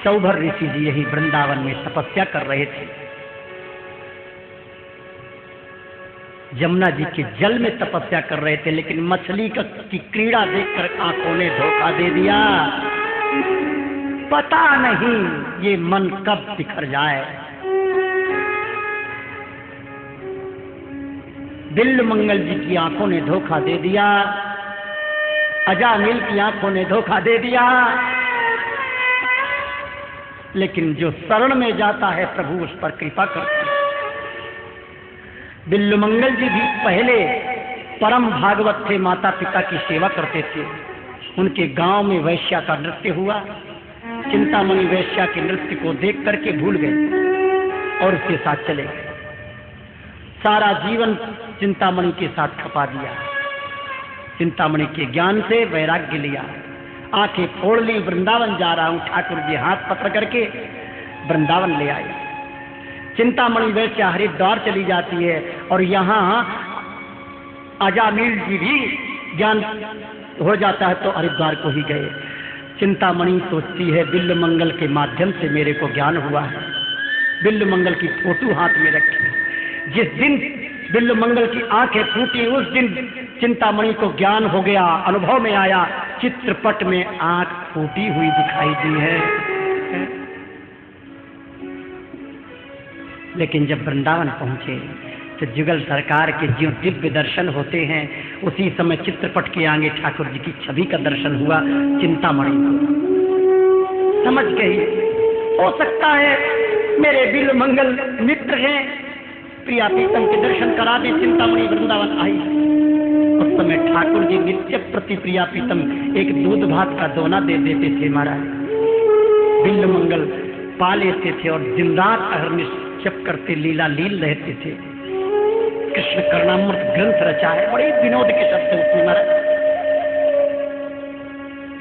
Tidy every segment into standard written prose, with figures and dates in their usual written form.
सौभर ऋषि जी यही वृंदावन में तपस्या कर रहे थे। यमुना जी के जल में तपस्या कर रहे थे, लेकिन मछली की क्रीड़ा देखकर आंखों ने धोखा दे दिया। पता नहीं ये मन कब बिखर जाए। बिल्वमंगल जी की आंखों ने धोखा दे दिया, अजामिल की आंखों ने धोखा दे दिया। लेकिन जो शरण में जाता है प्रभु उस पर कृपा करता है। बिल्वमंगल जी भी पहले परम भागवत थे, माता पिता की सेवा करते थे। उनके गांव में वैश्या का नृत्य हुआ। चिंतामणि वैश्या के नृत्य को देख करके भूल गए और उसके साथ चले गए। सारा जीवन चिंतामणि के साथ खपा दिया। चिंतामणि के ज्ञान से वैराग्य लिया, आंखें फोड़ ली। वृंदावन जा रहा हूं, ठाकुर जी हाथ पकड़ करके वृंदावन ले आए। चिंतामणि वैश्या हरिद्वार चली जाती है और यहाँ अजामिल जी भी ज्ञान हो जाता है तो हरिद्वार को ही गए। चिंतामणि सोचती है बिल्वमंगल के माध्यम से मेरे को ज्ञान हुआ है। बिल्वमंगल की फोटो हाथ में रखी। जिस दिन बिल्वमंगल की आंखें फूटी उस दिन चिंतामणि को ज्ञान हो गया, अनुभव में आया। चित्रपट में आंख फूटी हुई दिखाई दी है। लेकिन जब वृंदावन पहुंचे तो जुगल सरकार के जो दिव्य दर्शन होते हैं, उसी समय चित्रपट के आगे ठाकुर जी की छवि का दर्शन हुआ। चिंतामणि को समझ गई, हो सकता है मेरे बिल्वमंगल मित्र हैं, प्रिया प्रीतम के दर्शन करा दे। चिंतामणि वृंदावन आई। उस समय ठाकुर जी नित्य प्रति प्रिया प्रीतम एक दूध भात का दोना दे देते थे महाराज। बिल्वमंगल पा लेते थे और दिन रात अहर्निश जप करते लीला लील रहते थे। कृष्ण कर्णामृत ग्रंथ रचा है, बड़े विनोद के शब्द उसमें महाराज।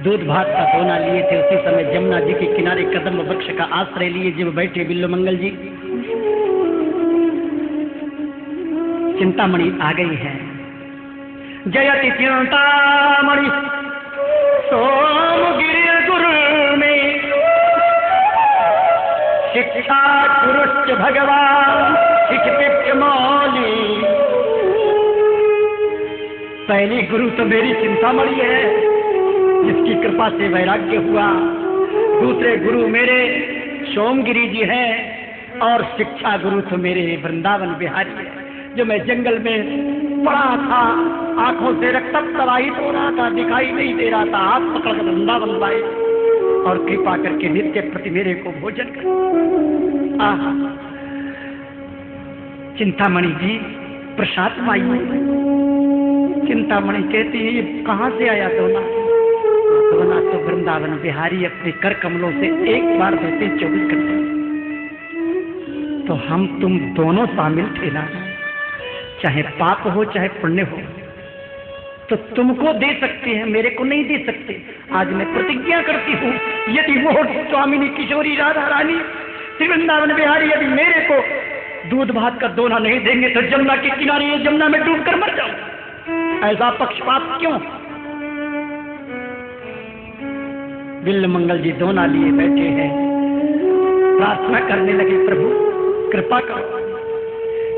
दूध भात का दोना लिए थे। उसी समय यमुना जी के किनारे कदम वृक्ष का आश्रय लिए जब बैठे बिल्वमंगल जी, चिंतामणि आ गई है। जयति चिंतामणि सोमगिरि गुरु में शिक्षा गुरुश्च भगवान शिक्षित मौली। पहली गुरु तो मेरी चिंतामणि है जिसकी कृपा से वैराग्य हुआ। दूसरे गुरु मेरे सोमगिरी जी हैं और शिक्षा गुरु तो मेरे वृंदावन बिहारी है, जो मैं जंगल में पड़ा था, आंखों से रक्त प्रवाहित हो रहा था, दिखाई नहीं दे रहा था। हाथ पकड़ कर वृंदावन लाए और कृपा करके नित्य प्रति मेरे को भोजन कर। आहा, चिंतामणि जी प्रसाद पाई। चिंतामणि कहती है ये कहाँ से आया दोना? दोना तो वृंदावन बिहारी अपने कर कमलों से एक बार देते 24 घंटे। तो हम तुम दोनों शामिल थे ना, चाहे पाप हो चाहे पुण्य हो, तो तुमको दे सकते हैं, मेरे को नहीं दे सकते। आज मैं प्रतिज्ञा करती हूँ, यदि वो स्वामिनी किशोरी राधा रानी श्री वृंदावन बिहारी यदि मेरे को दूध भात का दोना नहीं देंगे तो जमुना के किनारे ये जमुना में डूब कर मर जाऊं। ऐसा पक्षपात क्यों? बिल्वमंगल जी दोना लिए बैठे हैं, प्रार्थना करने लगे, प्रभु कृपा करो।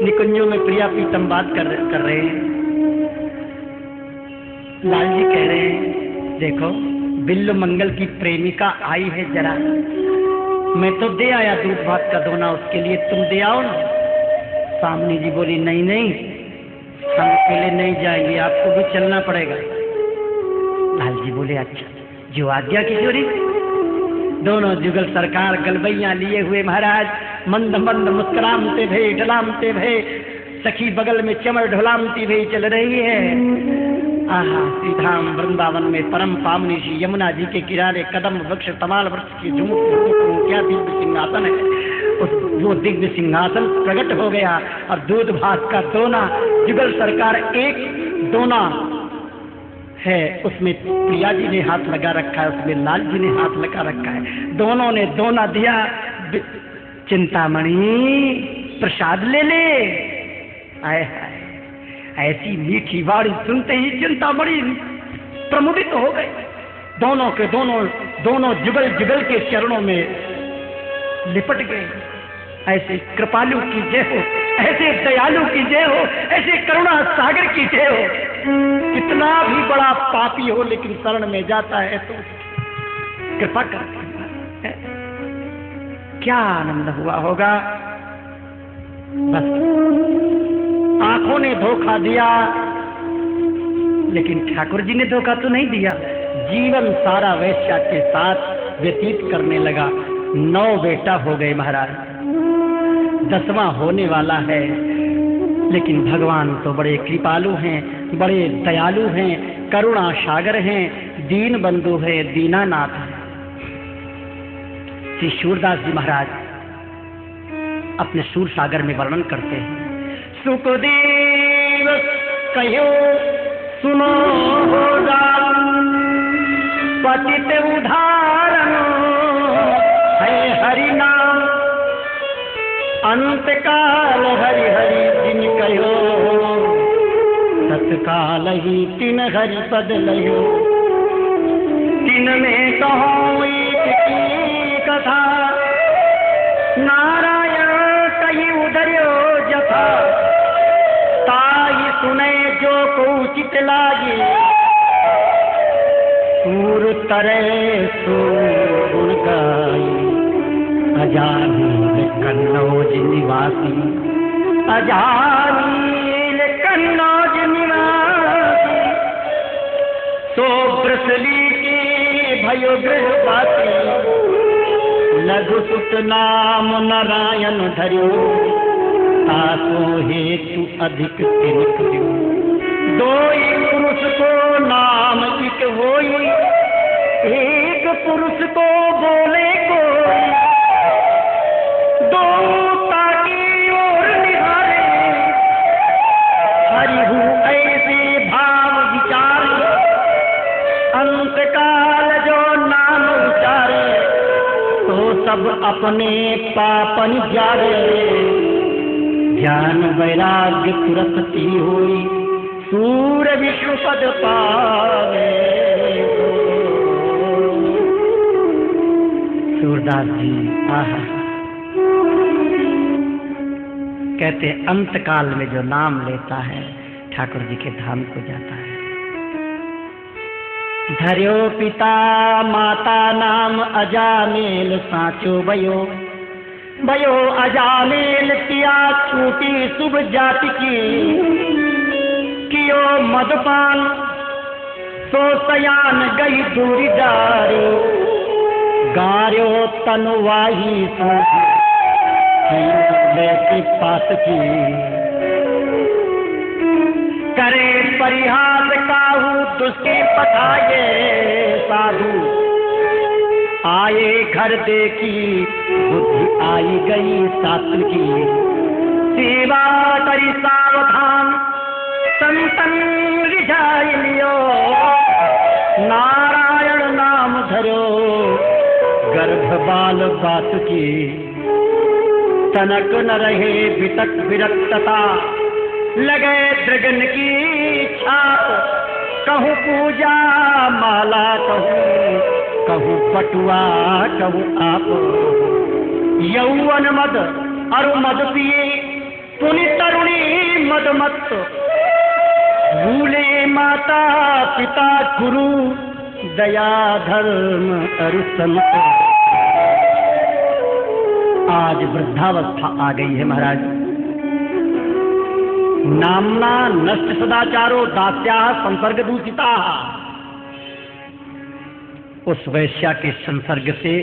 निकुंजों में प्रिया प्रीतम बात कर रहे हैं। लाल जी कह रहे हैं देखो बिल्वमंगल की प्रेमिका आई है, जरा मैं तो दे आया दूध भात का दोना, उसके लिए तुम दे आओ ना। सामनी जी बोली नहीं नहीं, हम अकेले नहीं जाएंगे, आपको भी चलना पड़ेगा। लाल जी बोले अच्छा, जो आज्ञा किशोरी। दोनों जुगल सरकार गलबैया लिए हुए महाराज मंद मंद मुस्कुरामते भे ढलामते भे, सखी बगल में चमर ढोलामती भई चल रही है। आहा, श्रीधाम वृंदावन में परम पावनी श्री यमुना जी के किनारे कदम वृक्ष तमाल वृक्ष की झुमक क्या दिव्य सिंहासन है। वो दिव्य सिंहासन प्रकट हो गया और दूध भात का दोना, जुगल सरकार एक दोना है, उसमें प्रिया जी ने हाथ लगा रखा है, उसमें लाल जी ने हाथ लगा रखा है। दोनों ने दोना दिया। चिंतामणि प्रसाद ले ले। आए हाय, ऐसी मीठी वाणी सुनते ही चिंतामणि प्रमुदित हो गए। दोनों के दोनों जुगल जुगल के चरणों में लिपट गए। ऐसे कृपालु की जय हो, ऐसे दयालु की जय हो, ऐसे करुणा सागर की जय हो। कितना भी बड़ा पापी हो लेकिन शरण में जाता है तो कृपा करते हैं। क्या आनंद हुआ होगा। बस आंखों ने धोखा दिया लेकिन ठाकुर जी ने धोखा तो नहीं दिया। जीवन सारा वैश्या के साथ व्यतीत करने लगा। 9 बेटा हो गए महाराज, 10वां होने वाला है। लेकिन भगवान तो बड़े कृपालु हैं, बड़े दयालु हैं, करुणा सागर हैं, दीन बंधु है, दीनानाथ है। श्री सूरदास जी महाराज अपने सूर सागर में वर्णन करते हैं। सुखदेव कहो सुनो होगा पतित उदाहरण है हरि नाम, अंत काल हरि हरि दिन कहो, तत्काल ही तिन हरि पद लयो। तिन में कहो एक की कथा, नारायण कही उधर्यो जथा। ताई सुने जो को उचित लागे, सूर तरे सूर गुण गाई। अजानील कन्नौज निवासी, अजानील कन्नौज निवासी। सो ब्रसली के भयो गृहवासी, लघु सुत नाम नारायण धर्यो। तासो हेतु अधिक तिनक द्यो, दोई पुरुष को नाम एक होई। एक पुरुष को बोले कोई, दो ताकी ओर निहारे। हरिहु ऐसे भाव विचार, अंत काल जो नाम उचारे। तो सब अपने पापन जारे, ज्ञान वैराग्य तुरत ती हुई। सूर विष्णु पद पावे। सूरदास जी आहा कहते अंत काल में जो नाम लेता है ठाकुर जी के धाम को जाता है। धर्यो पिता माता नाम अजामेल साचो भयो। भयो अजामेल किया छूटी शुभ जाति की। कियो मदपान सो सयान गई दूरी डारी। गार्यो तनुवाही की पात की। करे परिहास काहू दुष्टे पठाए साधु। आए घर देखी बुद्धि आई गई शास्त्र की। सेवा करी सावधान संतन रिझाई लियो। नारायण नाम धरो गर्भ बाल बात की। तनक न रहे वितक विरक्तता लगे दृगन की छाप। कहूँ पूजा माला कहूँ पटुआ कहूँ आप। यौवन मद अरु मद पिए पुनि तरुणी मद मत। भूले माता पिता गुरु दया धर्म अरु संत। आज वृद्धावस्था आ गई है महाराज। नामना नष्ट सदाचारो दास्या संसर्ग दूषिता। उस वैश्या के संसर्ग से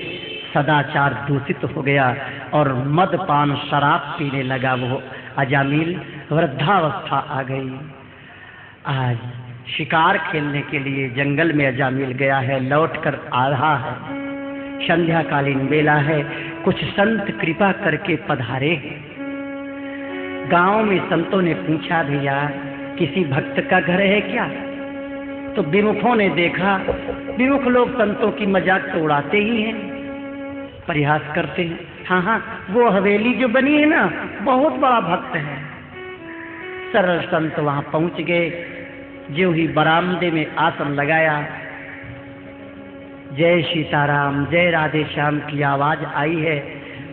सदाचार दूषित हो गया और मदपान शराब पीने लगा वो अजामिल। वृद्धावस्था आ गई। आज शिकार खेलने के लिए जंगल में अजामिल गया है, लौट कर आ रहा है। संध्याकालीन बेला है। कुछ संत कृपा करके पधारे। गांव में संतों ने पूछा भैया किसी भक्त का घर है क्या? तो विमुखों ने देखा। विमुख लोग संतों की मजाक तो उड़ाते ही हैं, परिहास करते हैं। हाँ हाँ वो हवेली जो बनी है ना बहुत बड़ा भक्त है। सरल संत वहां पहुंच गए। जो ही बरामदे में आसन लगाया, जय सीताराम जय राधे श्याम की आवाज आई है।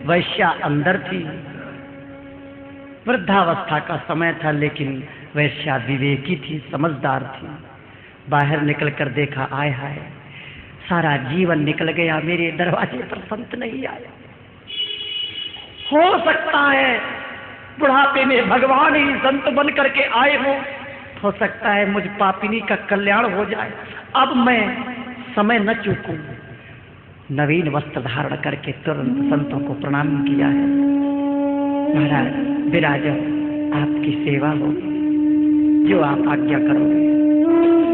वैश्या अंदर थी। वृद्धावस्था का समय था, लेकिन वैश्या विवेकी थी, समझदार थी। बाहर निकल कर देखा, आय हाय सारा जीवन निकल गया, मेरे दरवाजे पर संत नहीं आया। हो सकता है बुढ़ापे में भगवान ही संत बन करके आए हो सकता है मुझ पापिनी का कल्याण हो जाए। अब मैं समय न चूकूं। नवीन वस्त्र धारण करके तुरंत संतों को प्रणाम किया है। महाराज विराजो, आपकी सेवा होगी, जो आप आज्ञा करोगे।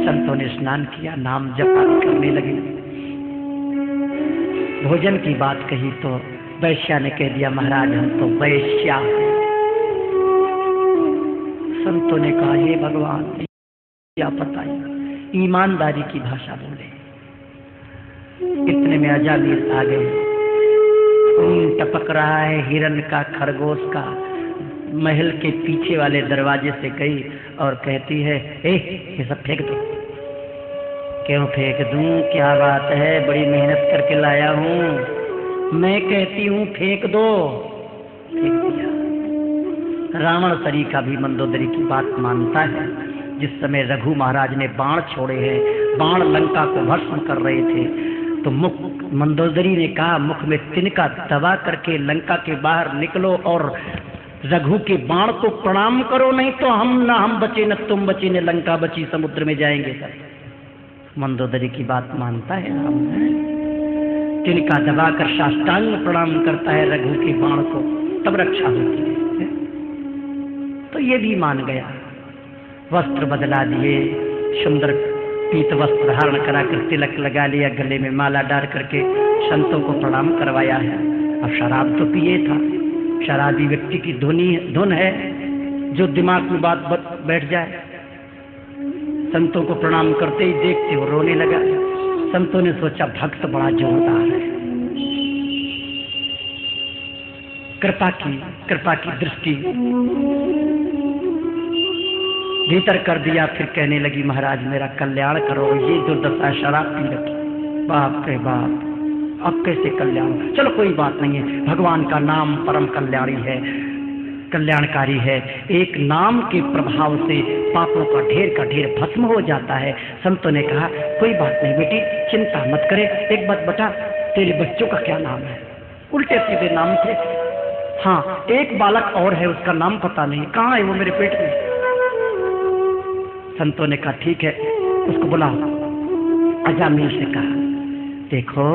संतों ने स्नान किया, नाम जप करने लगे। भोजन की बात कही तो वैश्या ने कह दिया, महाराज हम तो वैश्या हैं। संतों ने कहा, हे भगवान क्या पता है, ईमानदारी की भाषा बोले। इतने में अजामिल आ गए। खून टपक रहा है हिरण का, खरगोश का। महल के पीछे वाले दरवाजे से गई और कहती है, ये सब फेंक दो। क्यों फेंक दूं, क्या बात है, बड़ी मेहनत करके लाया हूं। मैं कहती हूं फेंक दो। फेंक दिया। रावण तरीका भी मंदोदरी की बात मानता है। जिस समय रघु महाराज ने बाण छोड़े हैं, बाण लंका को भस्म कर रहे थे, तो मंदोदरी ने कहा, मुख में तिनका दबा करके लंका के बाहर निकलो और रघु के बाण को प्रणाम करो, नहीं तो हम बचे न तुम बचे न लंका बची, समुद्र में जाएंगे सब। मंदोदरी की बात मानता है राम। तिनका दबाकर साष्टांग प्रणाम करता है रघु के बाण को, तब रक्षा होती है। तो ये भी मान गया। वस्त्र बदला दिए, सुंदर पीत वस्त्र धारण कराकर तिलक लगा लिया, गले में माला डाल करके संतों को प्रणाम करवाया है। अब शराब तो पिए था। शराबी व्यक्ति की धुन है, जो दिमाग में बात बैठ जाए। संतों को प्रणाम करते ही देखते वो रोने लगा। संतों ने सोचा भक्त बड़ा जोरदार है, कृपा की दृष्टि भीतर कर दिया। फिर कहने लगी, महाराज मेरा कल्याण करो, ये दुर्दशा शराब पी रखी। बाप रे बाप, अब कैसे कल्याण। चलो कोई बात नहीं है, भगवान का नाम परम कल्याणकारी है। एक नाम के प्रभाव से पापों का ढेर भस्म हो जाता है। संतों ने कहा, कोई बात नहीं बेटी, चिंता मत करे। एक बात बता, तेरे बच्चों का क्या नाम है? उल्टे सीधे नाम थे। हाँ, एक बालक और है, उसका नाम पता नहीं, कहाँ है वो? मेरे पेट में। संतों ने कहा, ठीक है, उसको बुलाओ। अजामिल से कहा, देखो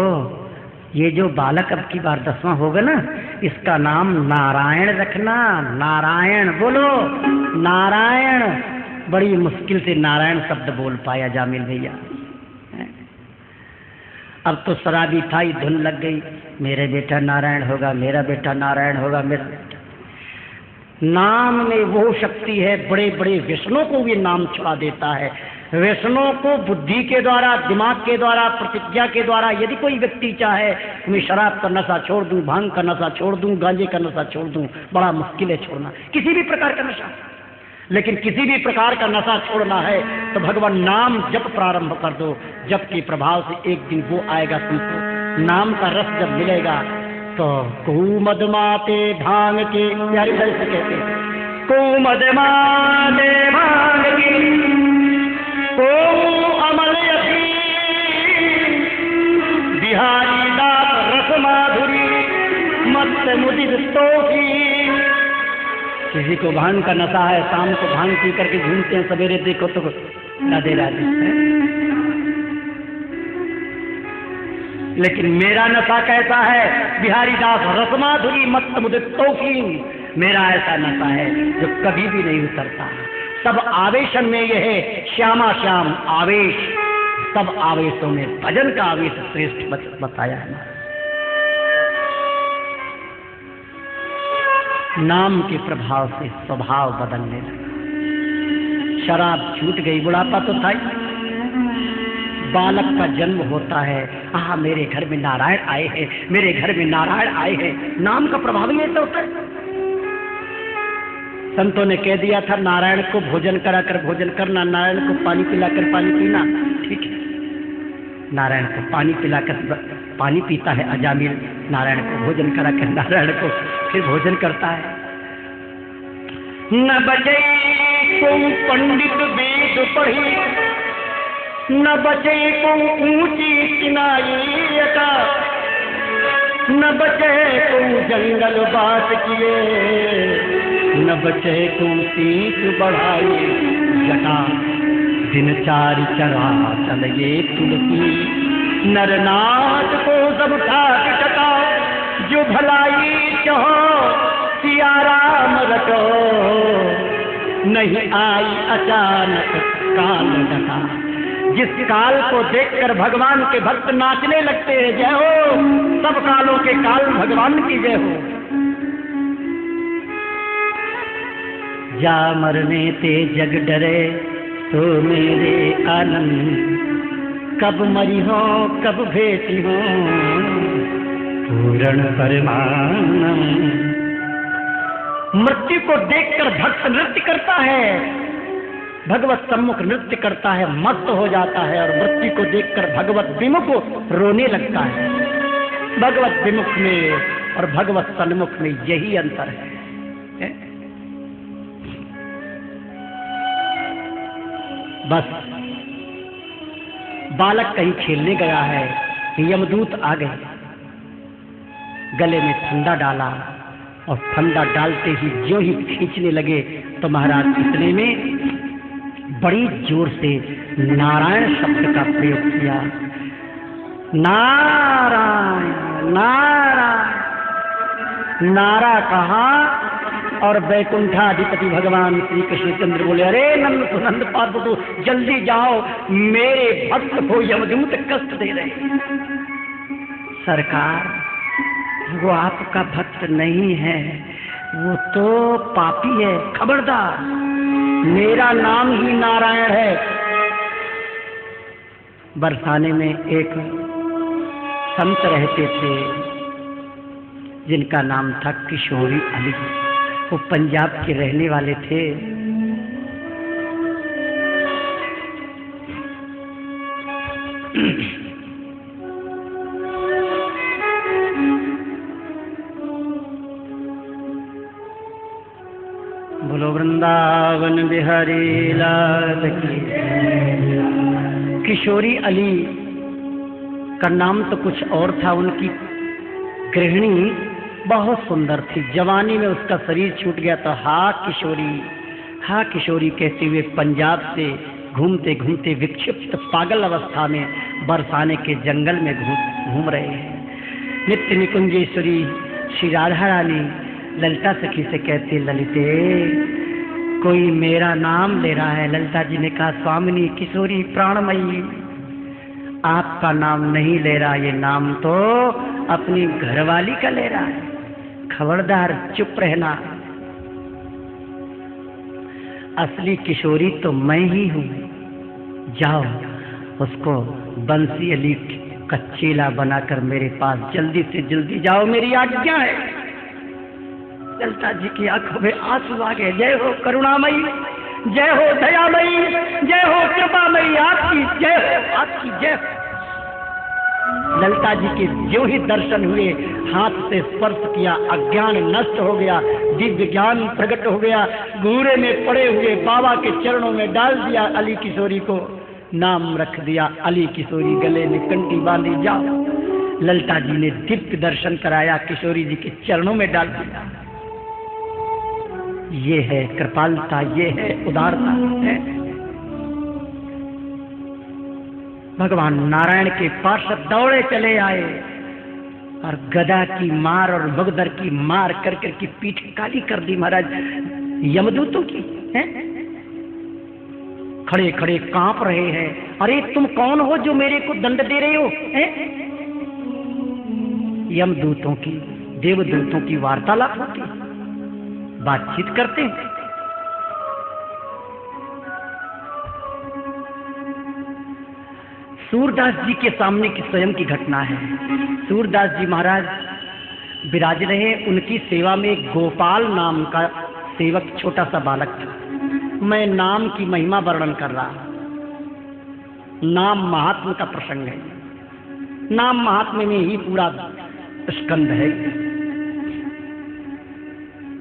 ये जो बालक अब की बार 10वां होगा ना, इसका नाम नारायण रखना। नारायण बोलो, नारायण। बड़ी मुश्किल से नारायण शब्द बोल पाया जामिल भैया। अब तो शराबी था ही, धुन लग गई, मेरे बेटा नारायण होगा, मेरा बेटा नारायण होगा, मेरा बेटा। नाम में वो शक्ति है, बड़े बड़े व्यसनों को भी नाम छुड़ा देता है। व्यसनों को बुद्धि के द्वारा, दिमाग के द्वारा, प्रतिज्ञा के द्वारा यदि कोई व्यक्ति चाहे, मैं शराब का नशा छोड़ दूं, भांग का नशा छोड़ दूं, गांजे का नशा छोड़ दूं, बड़ा मुश्किल है छोड़ना किसी भी प्रकार का नशा। लेकिन किसी भी प्रकार का नशा छोड़ना है तो भगवान नाम जप प्रारंभ कर दो। जप के प्रभाव से एक दिन वो आएगा तुमको। नाम का रस जब मिलेगा तो कुमदमाते भांग के, प्यारी भाई से कहते हैं, कुमदमाते भांग की को अमल यती बिहारी दास रस माधुरी मत मुदिर तोफी। किसी को भांग का नशा है, शाम को भांग पी करके घूमते हैं, सवेरे देखो तो राधे राधे। लेकिन मेरा नशा कैसा है? बिहारी दास रसमाधुरी मत मुदित तौकीन। मेरा ऐसा नशा है जो कभी भी नहीं उतरता। सब आवेशन में यह है श्यामा श्याम आवेश। सब आवेशों में भजन का आवेश श्रेष्ठ बताया है। नाम के प्रभाव से स्वभाव बदलने लगा। शराब छूट गई, बुढ़ापा तो था ही। बालक का जन्म होता है, आहा मेरे घर में नारायण आए हैं, मेरे घर में नारायण आए हैं। नाम का प्रभाव ही ऐसा होता है। संतों ने कह दिया था नारायण को भोजन कराकर भोजन करना, नारायण को पानी पिलाकर पानी पीना। ठीक है, नारायण को पानी पिलाकर पानी पीता है अजामिल, नारायण को भोजन करा कर नारायण को फिर भोजन करता है। न बचे को पंडित वेद पढ़ी, न बचे को ऊंची चिनाई अका, न बचे को जंगल बात किए, न बचे को सीख बढ़ाई जटा, दिन चार चरा चल ये तुलसी, नरनाथ को सब ठाक टका, जो भलाई चाहो सिया राम रटो, नहीं आई अचानक काल डका। जिस काल को देखकर भगवान के भक्त नाचने लगते हैं, जय हो सब कालों के काल भगवान की जय हो। जा मरने ते जग डरे तो मेरे आनंद, कब मरी हो कब भेटी हो पूर्ण परमानंद। मृत्यु को देखकर भक्त नृत्य करता है, भगवत सम्मुख नृत्य करता है, मस्त हो जाता है, और मृत्यु को देखकर भगवत विमुख रोने लगता है। भगवत विमुख में और भगवत सन्मुख में यही अंतर है। बस बालक कहीं खेलने गया है, यमदूत आ गए, गले में फंदा डाला और फंदा डालते ही ज्यों ही खींचने लगे तो महाराज इतने में बड़ी जोर से नारायण शब्द का प्रयोग किया। नारायण नारायण नारा कहा और वैकुंठाधिपति भगवान श्री कृष्णचंद्र बोले, अरे नंद सुनंद पार्वतो जल्दी जाओ, मेरे भक्त को यमदूत कष्ट दे रहे। सरकार वो आपका भक्त नहीं है, वो तो पापी है, खबरदार, मेरा नाम ही नारायण है। बरसाने में एक संत रहते थे जिनका नाम था किशोरी अली, वो पंजाब के रहने वाले थे। बोलो वृंदावन बिहारी लाल की। किशोरी अली का नाम तो कुछ और था, उनकी गृहिणी बहुत सुंदर थी, जवानी में उसका शरीर छूट गया तो हा किशोरी कहते हुए पंजाब से घूमते घूमते विक्षिप्त पागल अवस्था में बरसाने के जंगल में घूम रहे हैं। नित्य निकुंजेश्वरी श्री राधा रानी ललिता सखी से कहती, ललिते कोई मेरा नाम ले रहा है। ललिता जी ने कहा, स्वामिनी किशोरी प्राणमयी आपका नाम नहीं ले रहा, ये नाम तो अपनी घरवाली का ले रहा है, खबरदार चुप रहना। असली किशोरी तो मैं ही हूँ, जाओ उसको बंसी अली का चेला बनाकर मेरे पास जल्दी से जल्दी जाओ, मेरी आज्ञा है। ललिता जी की आंखों में आंसू आ गए। जय हो करुणामयी, जय हो दयामयी, जय हो कृपामयी, आपकी जय हो, आपकी जय। ललिता जी के जो ही दर्शन हुए, हाथ से स्पर्श किया, अज्ञान नष्ट हो गया, दिव्य ज्ञान प्रकट हो गया। घूरे में पड़े हुए बाबा के चरणों में डाल दिया अली किशोरी को, नाम रख दिया अली किशोरी, गले में कंठी बांधी। जाओ, ललिता जी ने दिव्य दर्शन कराया, किशोरी जी के चरणों में डाल दिया। ये है कृपालता, ये है उदारता है। भगवान नारायण के पार्षद दौड़े चले आए और गदा की मार और भगदड़ की मार कर कर की पीठ काली कर दी महाराज यमदूतों की। हैं? खड़े खड़े कांप रहे हैं। अरे तुम कौन हो जो मेरे को दंड दे रहे हो? हैं? यमदूतों की, देवदूतों की वार्तालाप होती, बातचीत करते हैं। सूरदास जी के सामने की स्वयं की घटना है। सूरदास जी महाराज विराज रहे, उनकी सेवा में एक गोपाल नाम का सेवक छोटा सा बालक था। मैं नाम की महिमा वर्णन कर रहा, नाम महात्म का प्रसंग है। नाम महात्म्य में ही पूरा स्कंद है।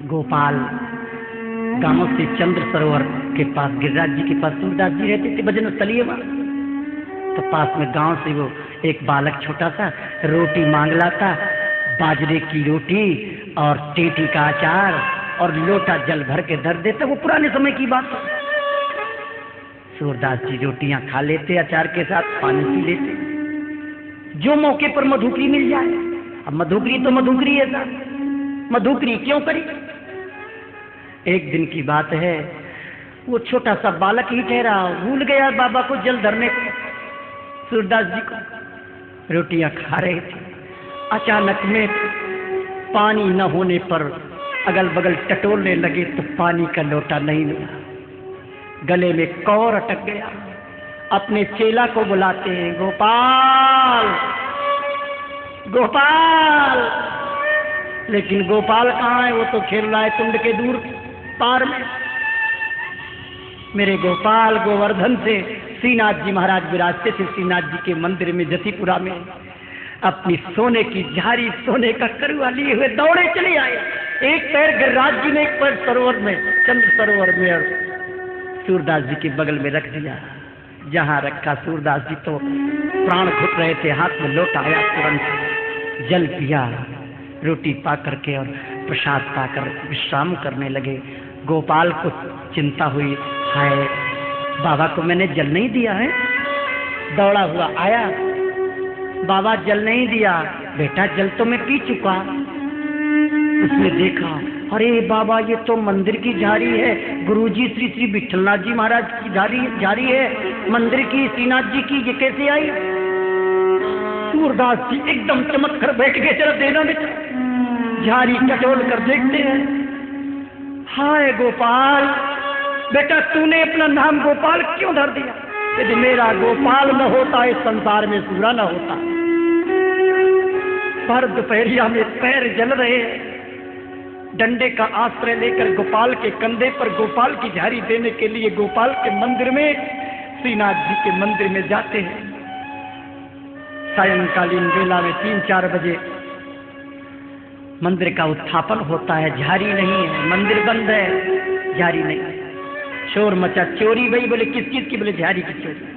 गोपाल गांव से चंद्र सरोवर के पास गिरिराज जी के पास सूरदास जी रहते थे भजन स्थलीय वहां। तो पास में गांव से वो एक बालक छोटा सा रोटी मांग लाता, बाजरे की रोटी और टेटी का अचार और लोटा जल भर के धर देता। वो पुराने समय की बात है। सूरदास जी रोटियां खा लेते, अचार के साथ पानी पी लेते, जो मौके पर मधुकरी मिल जाए। अब मधुकरी तो मधुकरी है साहब, मधुकरी क्यों करी। एक दिन की बात है, वो छोटा सा बालक ही ठहरा, भूल गया बाबा को जल धरने को। सूरदास जी को रोटियां खा रहे थे, अचानक में पानी न होने पर अगल बगल टटोलने लगे तो पानी का लोटा नहीं मिला, गले में कौर अटक गया। अपने चेला को बुलाते हैं, गोपाल गोपाल। लेकिन गोपाल कहाँ है, वो तो खेल रहा है तुंड के दूर पार में। मेरे गोपाल गोवर्धन से श्रीनाथ जी महाराज विराजते थे। श्रीनाथ जी के मंदिर में जसीपुरा में अपनी सोने की झारी, सोने का करुआ लिए हुए दौड़े चले आए। एक पैर गिरिराज जी ने, एक पैर सरोवर में, चंद्र सरोवर में, और सूरदास जी के बगल में रख दिया। जहां रखा सूरदास जी तो प्राण घुट रहे थे, हाथ में लोटा आया, तुरंत जल पिया, रोटी पा करके और प्रसाद पाकर विश्राम करने लगे। गोपाल को चिंता हुई, हाय बाबा को मैंने जल नहीं दिया है। दौड़ा हुआ आया, बाबा जल नहीं दिया। बेटा जल तो मैं पी चुका। उसने देखा, अरे बाबा ये तो मंदिर की झाड़ी है, गुरुजी श्री श्री विठलनाथ जी महाराज की झाड़ी है, मंदिर की, श्रीनाथ जी की, ये कैसे आई। सूरदास जी एकदम चमक कर बैठ गए, चलो देना बेटा। झाड़ी टटोल कर देखते हैं, हाय गोपाल, बेटा तूने अपना नाम गोपाल क्यों धर दिया। यदि मेरा गोपाल न होता इस संसार में सूरा न होता। पर दोपहरिया में पैर जल रहे हैं, डंडे का आश्रय लेकर गोपाल के कंधे पर गोपाल की झाड़ी देने के लिए गोपाल के मंदिर में, श्रीनाथ जी के मंदिर में जाते हैं। सायंकालीन बेला में 3-4 बजे मंदिर का उत्थापन होता है। झाड़ी नहीं है, मंदिर बंद है, झाड़ी नहीं। शोर मचा, चोरी भाई। बोले किस चीज की, बोले झाड़ी की चोरी।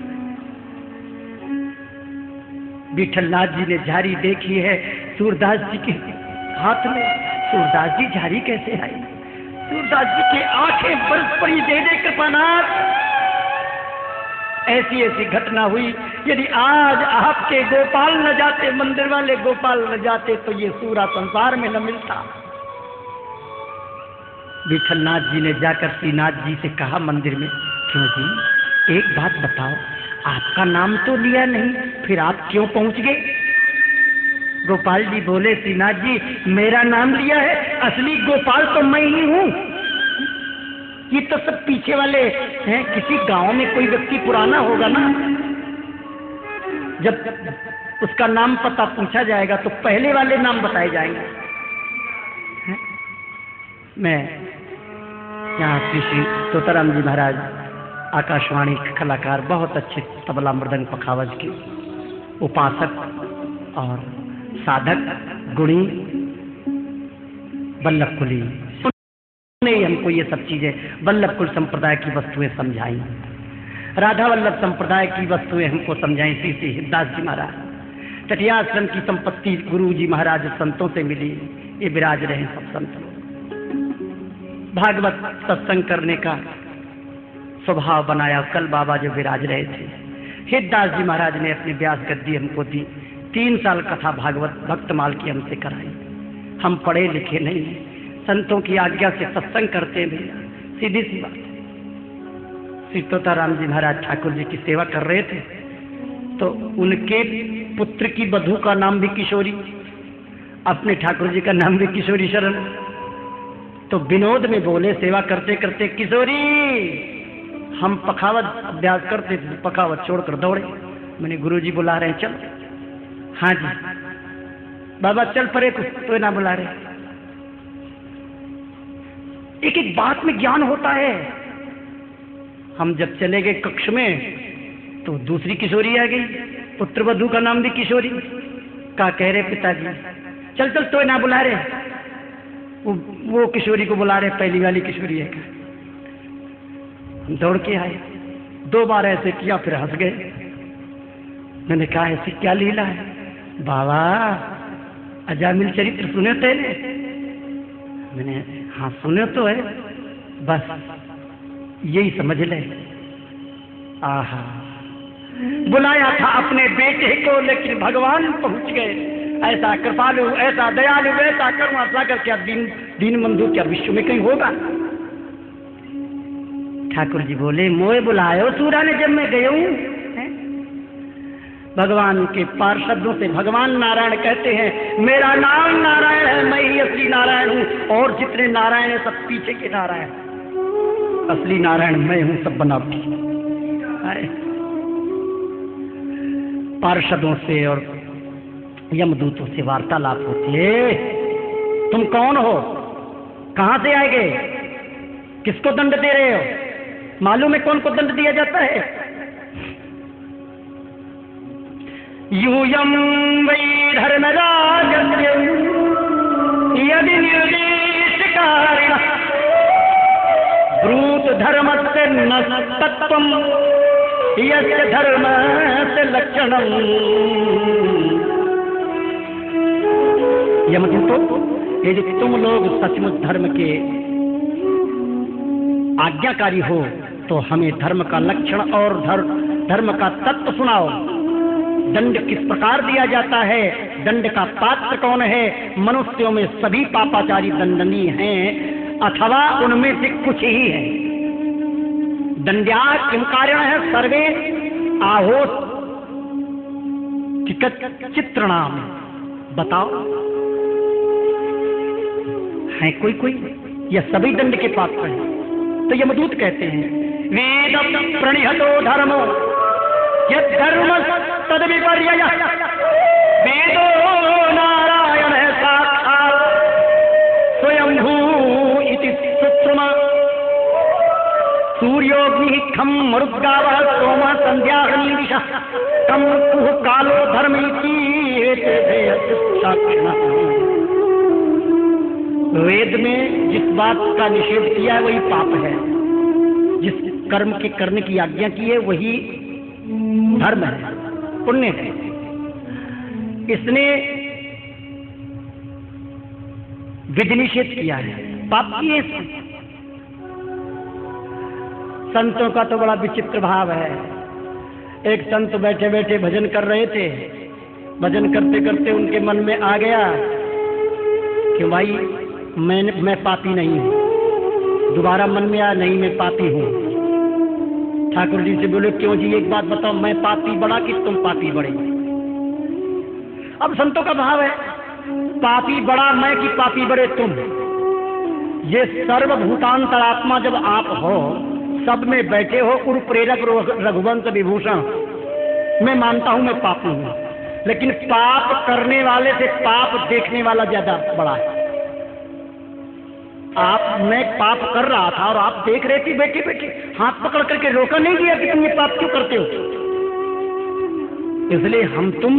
विठलनाथ जी ने झाड़ी देखी है सूरदास जी के हाथ में। सूरदास जी झाड़ी कैसे आई। सूरदास जी की आंखें बरस पड़ी, दे दे कृपानाथ। ऐसी ऐसी घटना हुई, यदि आज आपके गोपाल न जाते, मंदिर वाले गोपाल न जाते, तो ये सूरा संसार में न मिलता। विठलनाथ जी ने जाकर श्रीनाथ जी से कहा मंदिर में, क्यों जी एक बात बताओ, आपका नाम तो लिया नहीं, फिर आप क्यों पहुंच गए। गोपाल जी बोले, श्रीनाथ जी मेरा नाम लिया है, असली गोपाल तो मैं ही हूं। ये तो सब पीछे वाले हैं, किसी गांव में कोई व्यक्ति पुराना होगा ना, जब उसका नाम पता पूछा जाएगा तो पहले वाले नाम बताए जाएंगे। मैं यहाँ श्री तोताराम जी महाराज आकाशवाणी कलाकार, बहुत अच्छे तबला मृदंग पखावज के उपासक और साधक, गुणी, वल्लभकुली ने हमको ये सब चीजें, वल्लभकुल संप्रदाय की वस्तुएं समझाई, राधा वल्लभ संप्रदाय की वस्तुएं हमको समझाई। श्री श्री हिरदास जी महाराज तटियाश्रम की संपत्ति गुरु जी महाराज संतों से मिली, ये विराज रहे सब संत। भागवत सत्संग करने का स्वभाव बनाया, कल बाबा जो विराज रहे थे। हिरदास जी महाराज ने अपनी व्यास गद्दी हमको दी, 3 साल कथा भागवत भक्तमाल की हमसे कराई। हम पढ़े लिखे नहीं, संतों की आज्ञा से सत्संग करते हैं भैया, सीधी सी बात। श्री तोताराम जी महाराज ठाकुर जी की सेवा कर रहे थे, तो उनके पुत्र की बधू का नाम भी किशोरी, अपने ठाकुर जी का नाम भी किशोरी शरण। तो विनोद में बोले सेवा करते करते, किशोरी, हम पखावत अभ्यास करते थे, पखावत छोड़कर दौड़े। मैंने गुरुजी बुला रहे हैं, चल। हाँ जी बाबा चल पड़े, कुछ तो ना बुला रहे। एक एक बात में ज्ञान होता है। हम जब चले गए कक्ष में तो दूसरी किशोरी आ गई, पुत्र वधू का नाम भी किशोरी। का कह रहे पिताजी चल चल तो ना बुला रहे, वो किशोरी को बुला रहे, पहली वाली किशोरी है। दौड़ के आए, 2 बार ऐसे किया, फिर हंस गए। मैंने कहा ऐसी क्या लीला है बाबा, अजामिल चरित्र सुने तेने? मैंने हाँ सुने तो है, बस यही समझ ले। आहा, बुलाया था अपने बेटे को, लेकिन भगवान पहुंच गए। ऐसा कृपालु, ऐसा दयालु, ऐसा करुणा सागर क्या दीन बंधु क्या विश्व में कहीं होगा? ठाकुर जी बोले मोए बुलायो सूरा ने जब मैं गया हूं। भगवान के पार्षदों से भगवान नारायण कहते हैं मेरा नाम नारायण है, मैं ही असली नारायण हूं, और जितने नारायण है सब पीछे के नारायण, असली नारायण मैं हूं, सब बनावटी। पार्षदों से और यमदूतों से वार्तालाप होती है। तुम कौन हो, कहां से आए गए, किसको दंड दे रहे हो? मालूम है कौन को दंड दिया जाता है? यूयं वै धर्मराजस्य यदि निर्देशकारिणः ब्रूत धर्मस्य न तत्त्वं यस्य धर्मस्य लक्षणम्। यमदूतों, यदि तुम लोग सचमुच धर्म के आज्ञाकारी हो तो हमें धर्म का लक्षण और धर्म का तत्व सुनाओ। दंड किस प्रकार दिया जाता है, दंड का पात्र कौन है? मनुष्यों में सभी पापाचारी दंडनीय हैं अथवा उनमें से कुछ ही है? दंड्या किम कारण है सर्वे आहो चित्रणाम, बताओ है कोई या सभी दंड के पात्र हैं? तो यमदूत कहते हैं वेद प्रणिहतो धर्मो यद धर्म तद विपर्ययः वेदो नारायण साक्षात् स्वयंभू इति सुश्रुमा सूर्योग्नि खम मरुद्गावः सोमः संध्याग्निदिशः कम कुह कालो धर्मीति साक्षिणः। वेद में जिस बात का निषेध किया है वही पाप है, जिस कर्म के करने की आज्ञा की है वही धर्म है, पुण्य है। इसने विधि निषेध किया है, पाप किए। संतों का तो बड़ा विचित्र भाव है। एक संत बैठे बैठे भजन कर रहे थे, भजन करते करते उनके मन में आ गया कि भाई मैं पापी नहीं हूं। दोबारा मन में आया नहीं मैं पापी हूं। ठाकुर जी से बोले क्यों जी, एक बात बताओ, मैं पापी बड़ा कि तुम पापी बड़े? अब संतों का भाव है पापी बड़ा मैं कि पापी बड़े तुम। ये सर्वभूतांतरात्मा जब आप हो, सब में बैठे हो, उर प्रेरक रघुवंश विभूषण, मैं मानता हूं मैं पापी हूं, लेकिन पाप करने वाले से पाप देखने वाला ज्यादा बड़ा है। मैं पाप कर रहा था और आप देख रहे थे बैठे बैठे, हाथ पकड़ करके रोका नहीं गया कि तुम ये पाप क्यों करते हो। इसलिए हम तुम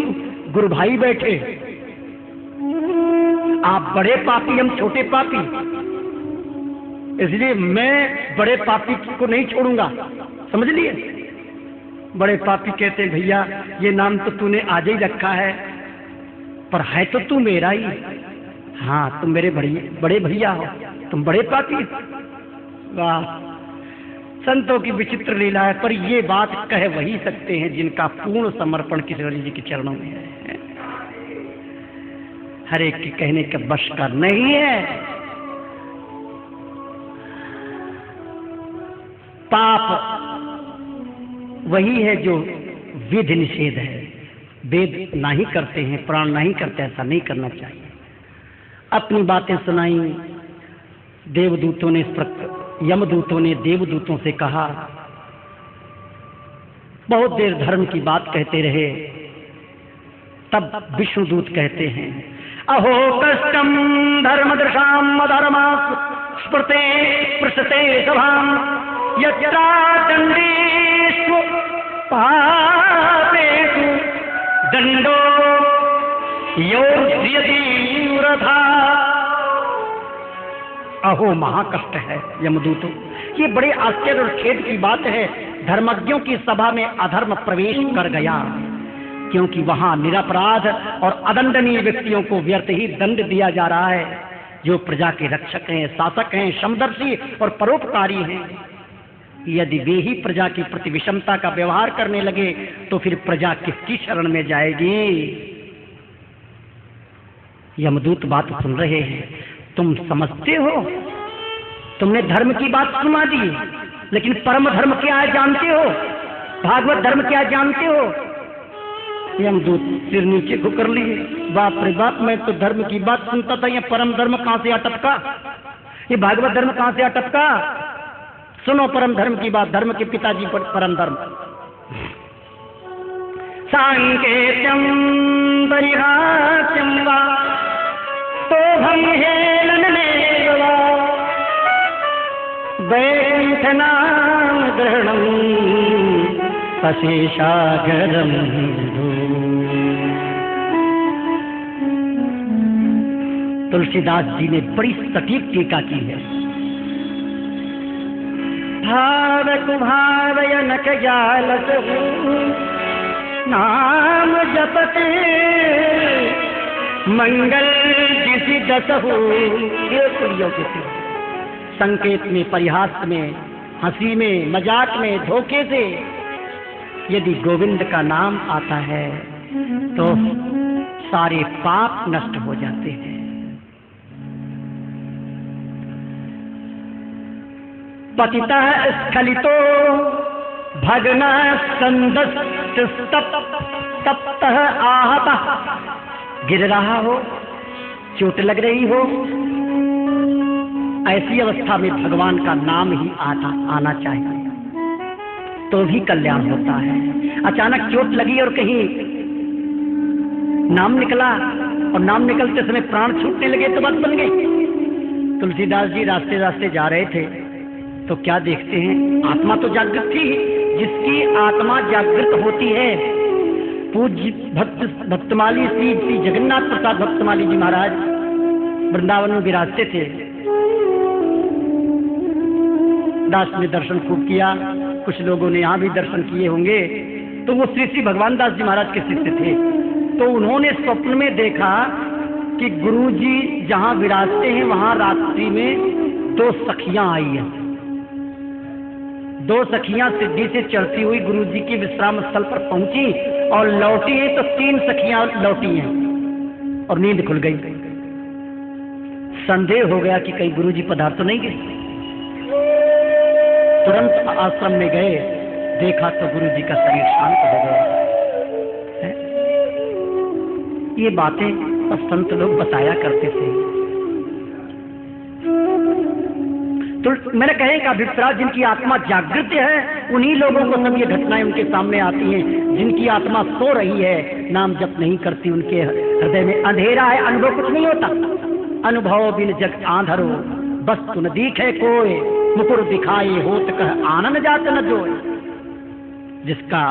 गुरु भाई बैठे, आप बड़े पापी हम छोटे पापी, इसलिए मैं बड़े पापी को नहीं छोड़ूंगा, समझ लिए। बड़े पापी कहते हैं भैया ये नाम तो तूने आज ही रखा है, पर है तो तू मेरा ही। हाँ तुम मेरे बड़े भैया हो, तुम बड़े पापी। वाह, संतों की विचित्र लीला है, पर ये बात कह वही सकते हैं जिनका पूर्ण समर्पण किशोर जी के चरणों में है। हर एक के कहने का बश का नहीं है। पाप वही है जो विधि निषेध है। वेद नहीं करते हैं, प्राण नहीं करते, ऐसा नहीं करना चाहिए। अपनी बातें सुनाई देवदूतों ने, यमदूतों ने देवदूतों से कहा, बहुत देर धर्म की बात कहते रहे। तब विष्णुदूत कहते हैं अहो कष्टम धर्मदृशाम अधर्मात् स्मृते पृष्ठते सभाम यत्रा दण्डेषु पापेषु दंडो योर्यदीव्रधा। अहो महाकष्ट है यमदूतों, ये बड़े आश्चर्य और खेद की बात है। धर्मज्ञों की सभा में अधर्म प्रवेश कर गया, क्योंकि वहां निरपराध और अदंडनीय व्यक्तियों को व्यर्थ ही दंड दिया जा रहा है, जो प्रजा के रक्षक हैं, शासक हैं, समदर्शी और परोपकारी हैं। यदि वे ही प्रजा की प्रति विषमता का व्यवहार करने लगे तो फिर प्रजा किसकी शरण में जाएगी? यमदूत बात सुन रहे हैं। तुम समझते हो, तुमने धर्म की बात सुना दी, लेकिन परम धर्म क्या है जानते हो? भागवत धर्म क्या जानते हो? यमदूत सिर नीचे घुकर लिए। बाप रे बाप, मैं तो धर्म की बात सुनता था, ये परम धर्म कहां से अटपका? ये भागवत धर्म कहां से अटपका? सुनो परम धर्म की बात, धर्म के पिताजी परम धर्म। सांकेत्यम परिहास्यम वा तोभम हेलनमेव वा वैकुंठनाम ग्रहणम अशेषागरम। तुलसीदास जी ने बड़ी सटीक टीका की है। भाव कुभावय नख जालस नाम जपते मंगल जिसी दसहु। ये पुड़ियों के थे। संकेत में, परिहास में, हंसी में, मजाक में, धोखे से यदि गोविंद का नाम आता है तो सारे पाप नष्ट हो जाते हैं। पतिता स्खलितो भग्न संदस्तप्त आहत। गिर रहा हो, चोट लग रही हो, ऐसी अवस्था में भगवान का नाम ही आना चाहिए, तो भी कल्याण होता है। अचानक चोट लगी और कहीं नाम निकला और नाम निकलते समय प्राण छूटने लगे तो बात बन गई। तुलसीदास जी रास्ते रास्ते जा रहे थे तो क्या देखते हैं, आत्मा तो जागृत थी। जिसकी आत्मा जागृत होती है, पूज्य भक्तमाली श्री जगन्नाथ प्रसाद भक्तमाली जी महाराज वृंदावन में विराजते थे। दास ने दर्शन खूब किया, कुछ लोगों ने यहाँ भी दर्शन किए होंगे। तो वो श्री श्री भगवान दास जी महाराज के शिष्य थे। तो उन्होंने स्वप्न में देखा कि गुरु जी जहाँ विराजते हैं वहाँ रात्रि में 2 सखियां आई हैं। 2 सखियां सीढ़ी से चढ़ती हुई गुरु जी के विश्राम स्थल पर पहुंची और लौटी है तो 3 सखियां लौटी हैं और नींद खुल गई। संदेह हो गया कि कहीं गुरु जी पधार तो नहीं गए। तुरंत आश्रम में गए, देखा तो गुरु जी का शरीर शांत हो गया। ये बातें सब संत लोग बताया करते थे। तो मैंने कहे का अभिप्राय, जिनकी आत्मा जागृत है उन्हीं लोगों को सब ये घटनाएं उनके सामने आती हैं। जिनकी आत्मा सो रही है, नाम जप नहीं करती, उनके हृदय में अंधेरा है, अनुभव कुछ नहीं होता। अनुभव बिन जग आंधरो बस तुन दिखे कोय, मुकुर दिखाए होत कह आनंद जात न जोय। जिसका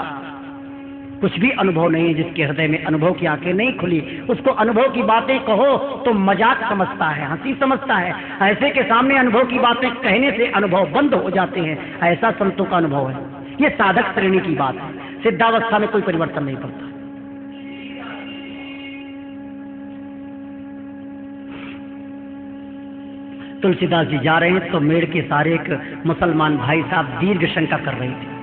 कुछ भी अनुभव नहीं, जिसके हृदय में अनुभव की आंखें नहीं खुली, उसको अनुभव की बातें कहो तो मजाक समझता है, हंसी समझता है। ऐसे के सामने अनुभव की बातें कहने से अनुभव बंद हो जाते हैं। ऐसा संतों का अनुभव है। ये साधक श्रेणी की बात है। सिद्धावस्था में कोई परिवर्तन नहीं पड़ता। तुलसीदास जी जा रहे हैं तो मेड़ के सारे एक मुसलमान भाई साहब दीर्घ शंका कर रहे थे।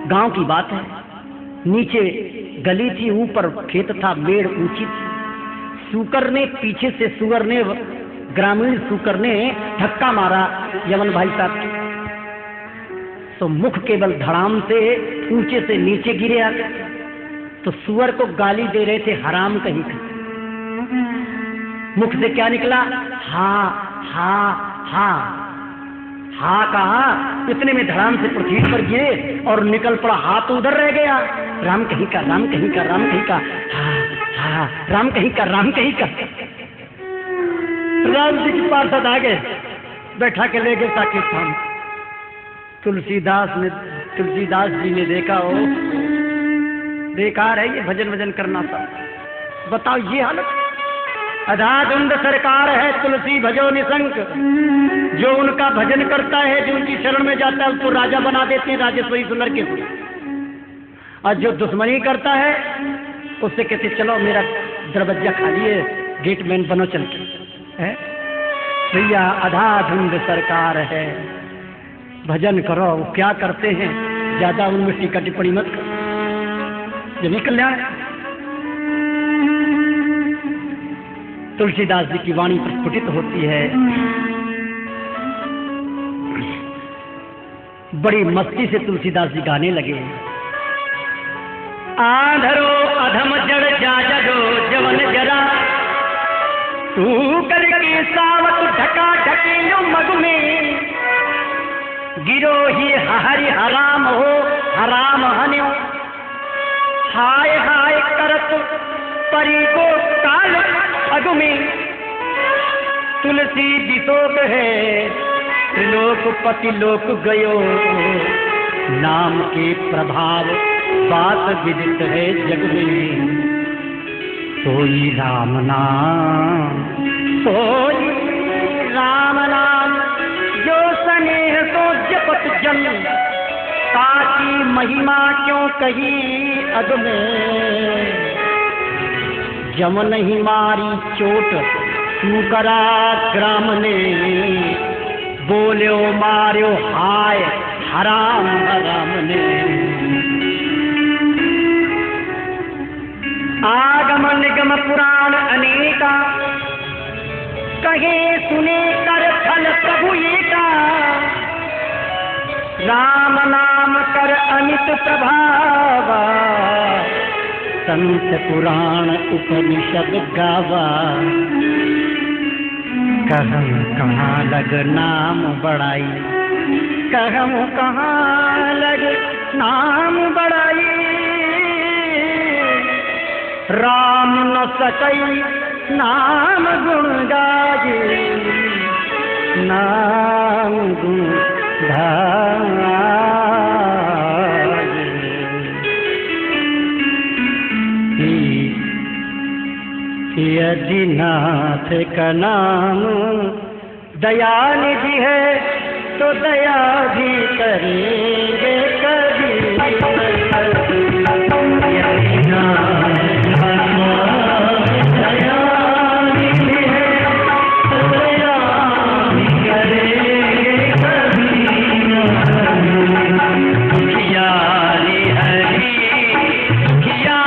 गांव की बात है, नीचे गली थी, ऊपर खेत था, मेड़ ऊंची थी। सूकर ने पीछे से, सुअर ने, ग्रामीण सूकर ने धक्का मारा यमन भाई साहब, तो मुख केवल धड़ाम से ऊंचे से नीचे गिरे। तो सुअर को गाली दे रहे थे, हराम कहीं का। मुख से क्या निकला? हा हा हा हा कहा। इतने में धड़ाम से पृथ्वी पर गिरे और निकल पड़ा, हाथ उधर रह गया। राम कहीं का, राम कहीं का, राम कहीं का, हा हा, राम कहीं का, राम कहीं का। राम जी के पास आ गए, बैठा के ले गए साकेत धाम। तुलसीदास ने तुलसीदास जी ने देखा, हो बेकार है ये भजन वजन करना सब। बताओ ये हालत। अधाधुंध सरकार है तुलसी भजो निशंक, जो उनका भजन करता है, जो उनकी शरण में जाता है, उसको राजा बना देते हैं, राजेश्वरी सुंदर के। और जो दुश्मनी करता है उससे कहते चलो मेरा दरवाजा खाली है, गेटमैन बनो चल के। भैया अधाधुंध सरकार है, भजन करो। क्या करते हैं, ज्यादा उनमें टीका टिप्पणी मत करो, ये कल्याण है। तुलसीदास जी की वाणी प्रस्फुटित होती है, बड़ी मस्ती से तुलसीदास जी गाने लगे। आधरो अधम जड़ जा जगो जवन जरा, तू करके सावत ढका ढकेलो मग में, गिरो ही हरि हराम हो हराम हन्यो, हाय हाय करत परी को काल अग में, तुलसी दिशोक है त्रिलोक पति लोक गयो, नाम के प्रभाव बात विदित है जग में, सोई राम नाम सोई राम नाम, जो स्नेह तो जपत जन, ताकि महिमा क्यों कही अग में, जम नहीं मारी चोट तू करा ग्राम ने, बोलो मारो हाय हराम हराम ने। आगम निगम पुराण अनेका, कहे सुने कर फल प्रभु एका, राम नाम कर अमित प्रभावा, संत पुराण उपनिषद गावा, कहम कहाँ लग नाम बढ़ाई, कहम कहाँ लग नाम बढ़ाई, राम न सकई नाम गुण गाये, नाम गुण गाये। यदि नाथ का नाम दयानिधि है, तो दया भी करेंगे कभी। यदि नाथ का नाम दयानिधि है, तो दया भी करेंगे कभी। दुखियारी हरी दुखिया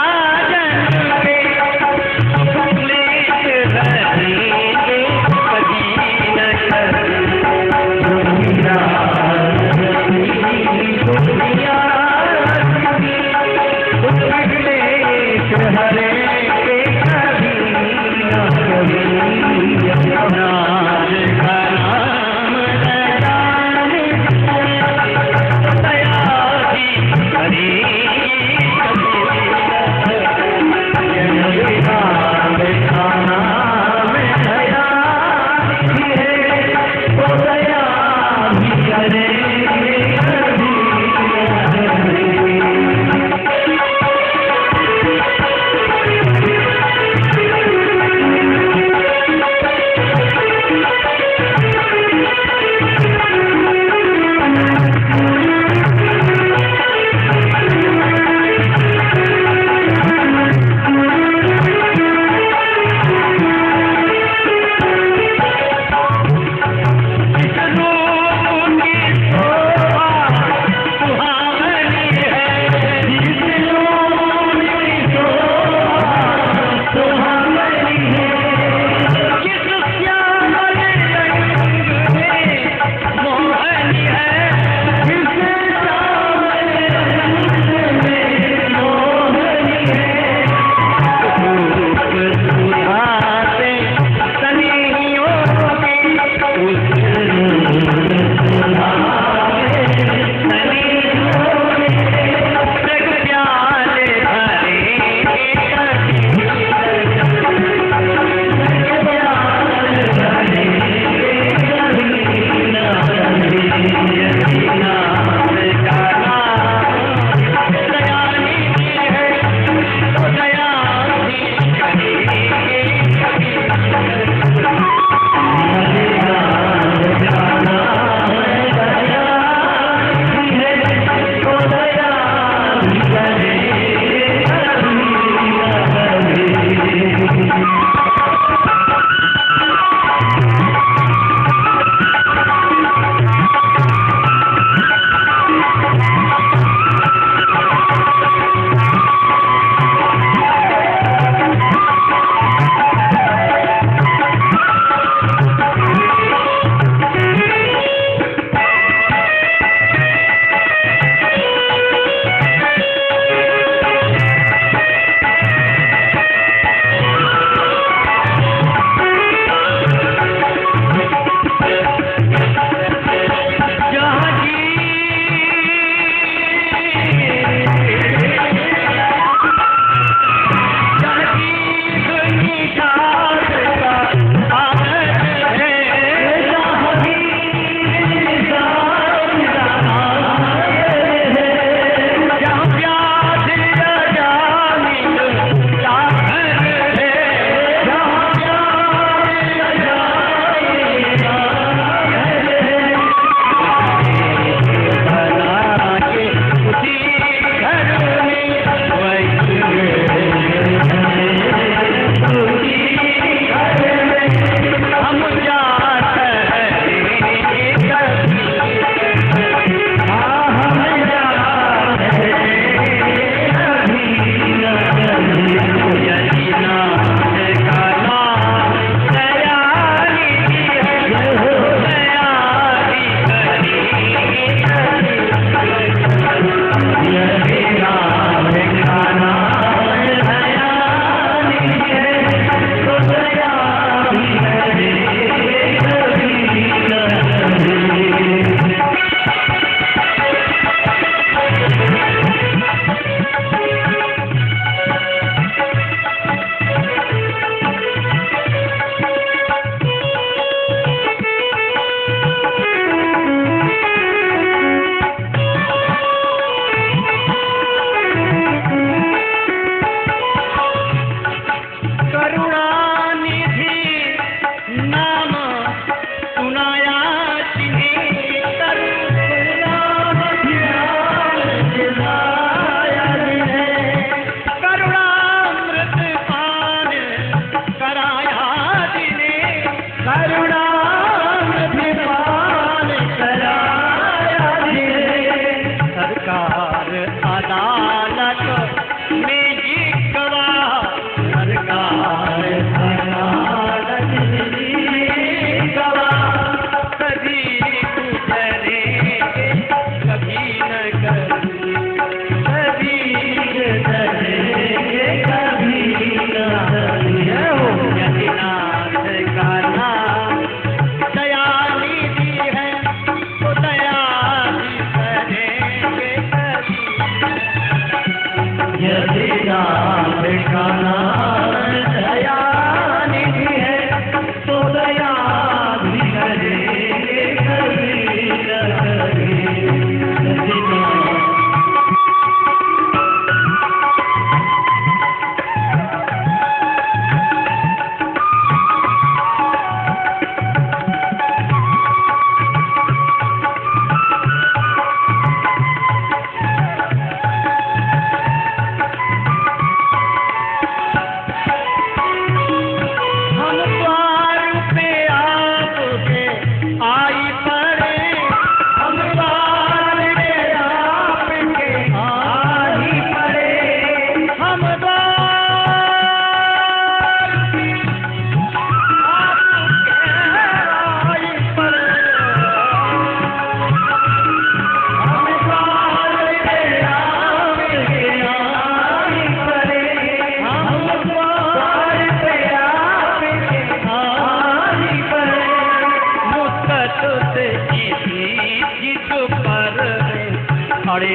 बड़े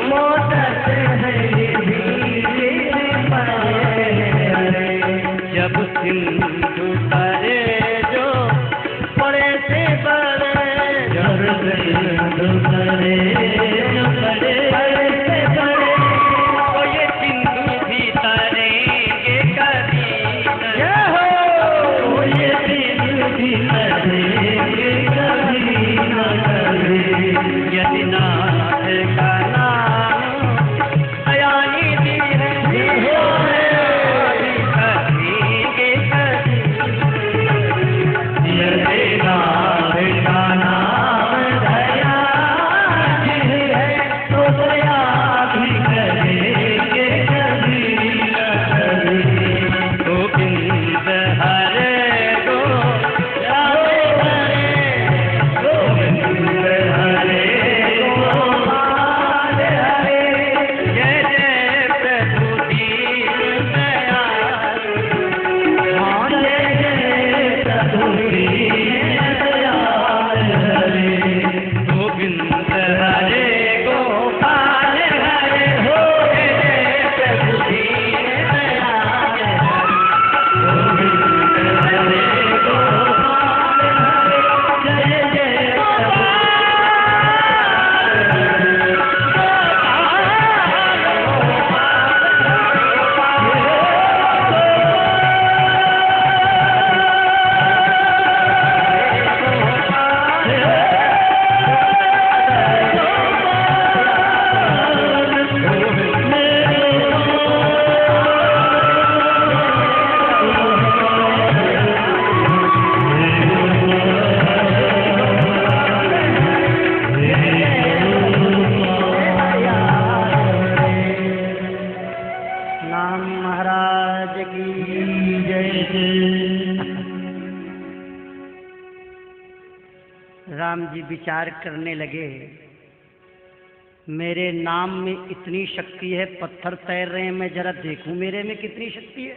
मोदक है जब सिंधु तरे जो बड़े से बड़े जब सिंधु तरे जो बड़े से बड़े तो ये सिंधु भी तरेंगे कभी हो ये सिंधु भी तरेंगे कभी न कभी यदि नाथ का नाम दयानी दी है राम जी विचार करने लगे, मेरे नाम में इतनी शक्ति है, पत्थर तैर रहे हैं, मैं जरा देखूं मेरे में कितनी शक्ति है।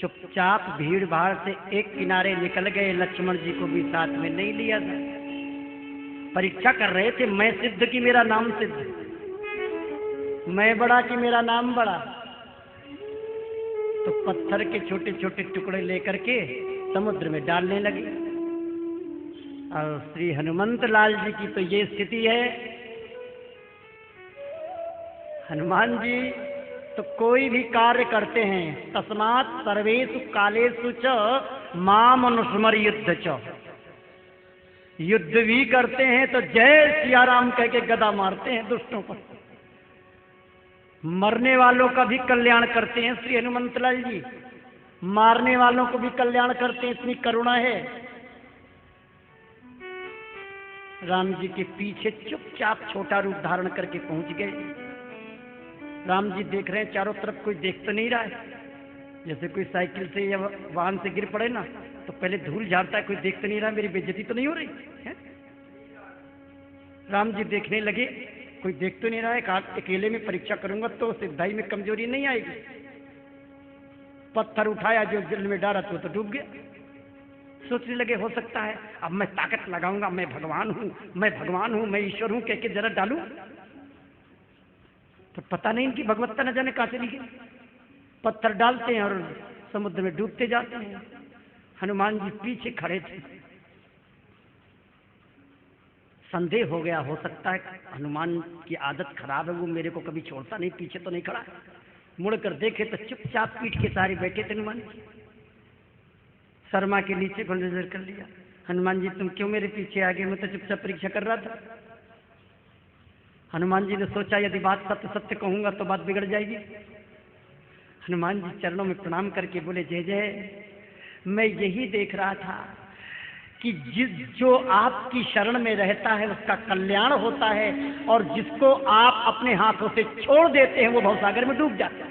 चुपचाप भीड़ भाड़ से एक किनारे निकल गए, लक्ष्मण जी को भी साथ में नहीं लिया था। परीक्षा कर रहे थे, मैं सिद्ध कि मेरा नाम सिद्ध, मैं बड़ा कि मेरा नाम बड़ा। तो पत्थर के छोटे छोटे टुकड़े लेकर के समुद्र में डालने लगे। और श्री हनुमंत लाल जी की तो ये स्थिति है, हनुमान जी तो कोई भी कार्य करते हैं, तस्मात् सर्वेषु कालेषु च माम अनुस्मर युद्ध च, युद्ध भी करते हैं तो जय सिया राम कह के गदा मारते हैं दुष्टों पर। मरने वालों का भी कल्याण करते हैं श्री हनुमंत लाल जी, मारने वालों को भी कल्याण करते हैं, इतनी करुणा है। राम जी के पीछे चुपचाप छोटा रूप धारण करके पहुंच गए। राम जी देख रहे हैं चारों तरफ कोई देख तो नहीं रहा है, जैसे कोई साइकिल से या वाहन से गिर पड़े ना तो पहले धूल झाड़ता है, कोई देख तो नहीं रहा, मेरी बेइज्जती तो नहीं हो रही है। राम जी देखने लगे, कोई देख तो नहीं रहा है, अकेले में परीक्षा करूंगा तो सिद्धाई में कमजोरी नहीं आएगी। पत्थर उठाया, जो जल में डाला तो डूब गया। सोचने लगे हो सकता है अब मैं ताकत लगाऊंगा, मैं भगवान हूं, मैं भगवान हूं, मैं ईश्वर हूं कह के जरा डालूं, तो पता नहीं इनकी भगवत्ता न जाने कहां चली गई। पत्थर डालते हैं और समुद्र में डूबते जाते हैं। हनुमान जी पीछे खड़े थे, संदेह हो गया, हो सकता है हनुमान की आदत खराब है, वो मेरे को कभी छोड़ता नहीं, पीछे तो नहीं खड़ा। मुड़कर देखे तो चुपचाप पीठ के सारे बैठे थे हनुमान जी। शर्मा के नीचे को नजर कर लिया, हनुमान जी तुम क्यों मेरे पीछे आ गए, मैं तो चुपचाप परीक्षा कर रहा था। हनुमान जी ने सोचा यदि बात सत्य सत्य कहूंगा तो बात बिगड़ जाएगी। हनुमान जी चरणों में प्रणाम करके बोले जय जय, मैं यही देख रहा था कि जो आपकी शरण में रहता है उसका कल्याण होता है, और जिसको आप अपने हाथों से छोड़ देते हैं वो भवसागर में डूब जाता है।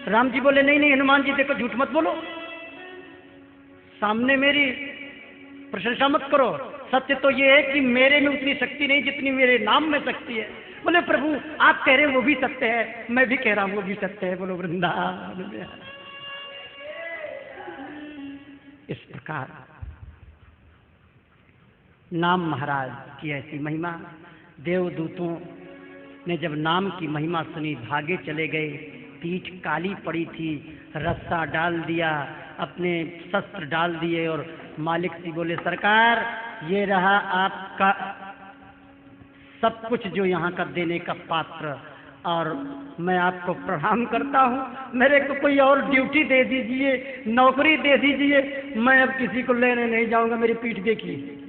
राम जी बोले नहीं नहीं हनुमान जी देखो झूठ मत बोलो, सामने मेरी प्रशंसा मत करो, सत्य तो ये है कि मेरे में उतनी शक्ति नहीं जितनी मेरे नाम में शक्ति है। बोले प्रभु आप कह रहे हैं वो भी सत्य है, मैं भी कह रहा हूं वो भी सत्य है, बोलो वृंदावन। इस प्रकार नाम महाराज की ऐसी महिमा। देवदूतों ने जब नाम की महिमा सुनी भागे चले गए। पीठ काली पड़ी थी, रस्सा डाल दिया, अपने शस्त्र डाल दिए और मालिक से बोले, सरकार ये रहा आपका सब कुछ जो यहाँ का देने का पात्र, और मैं आपको प्रणाम करता हूँ। मेरे को कोई और ड्यूटी दे दीजिए, नौकरी दे दीजिए, मैं अब किसी को लेने नहीं जाऊँगा। मेरी पीठ देखिए।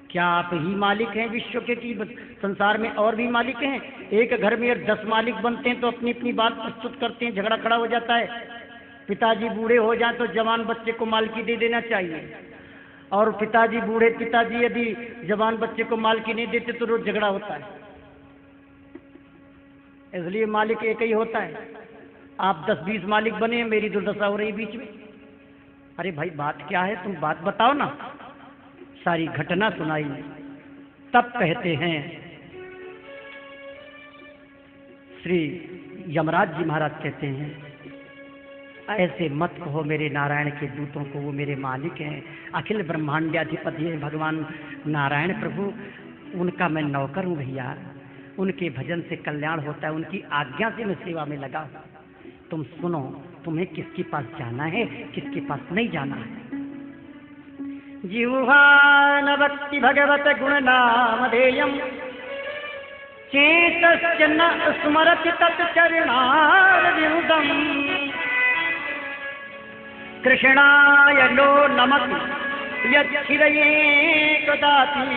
क्या आप ही मालिक हैं विश्व के कि संसार में और भी मालिक हैं? एक घर में 10 मालिक बनते हैं तो अपनी अपनी बात प्रस्तुत करते हैं, झगड़ा खड़ा हो जाता है। पिताजी बूढ़े हो जाए तो जवान बच्चे को मालकी दे देना चाहिए, और पिताजी यदि जवान बच्चे को मालकी नहीं देते तो रोज झगड़ा होता है। इसलिए मालिक एक ही होता है। आप 10-20 मालिक बने, मेरी दुर्दशा हो रही बीच में। अरे भाई बात क्या है, तुम बात बताओ ना। सारी घटना सुनाई। तब कहते हैं श्री यमराज जी महाराज कहते हैं, ऐसे मत कहो मेरे नारायण के दूतों को, वो मेरे मालिक हैं, अखिल ब्रह्मांडाधिपति हैं भगवान नारायण प्रभु, उनका मैं नौकर हूँ भैया। उनके भजन से कल्याण होता है, उनकी आज्ञा से मैं सेवा में लगा। तुम सुनो, तुम्हें किसके पास जाना है, किसके पास नहीं जाना है। जिह्वा न भक्ति भगवत गुण नामधेयम्, चेतश्च न स्मरति तत्चरणारविन्दम्, कृष्णाय नो नमति यच्छिरये कदापि,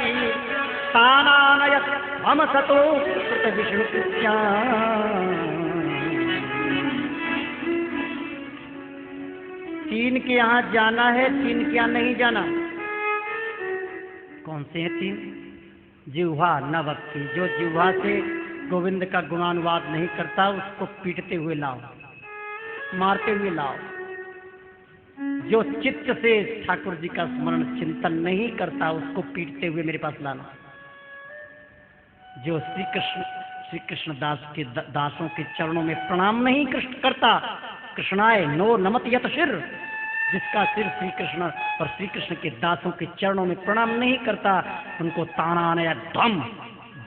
तानानयत् मम सतो कृत विष्णुकृत्या। तीन के यहाँ जाना है, तीन के यहाँ नहीं जाना। कौन से हैं तीन? जिह्वा न भक्ति, जो जिह्वा से गोविंद का गुणानुवाद नहीं करता उसको पीटते हुए लाओ, मारते हुए लाओ। जो चित्त से ठाकुर जी का स्मरण चिंतन नहीं करता उसको पीटते हुए मेरे पास लाना। जो श्री कृष्ण दास के दासों के चरणों में प्रणाम नहीं करता, कृष्णाय नो नमत यत शिर, जिसका सिर श्री कृष्ण और श्री कृष्ण के दासों के चरणों में प्रणाम नहीं करता, उनको ताना या दम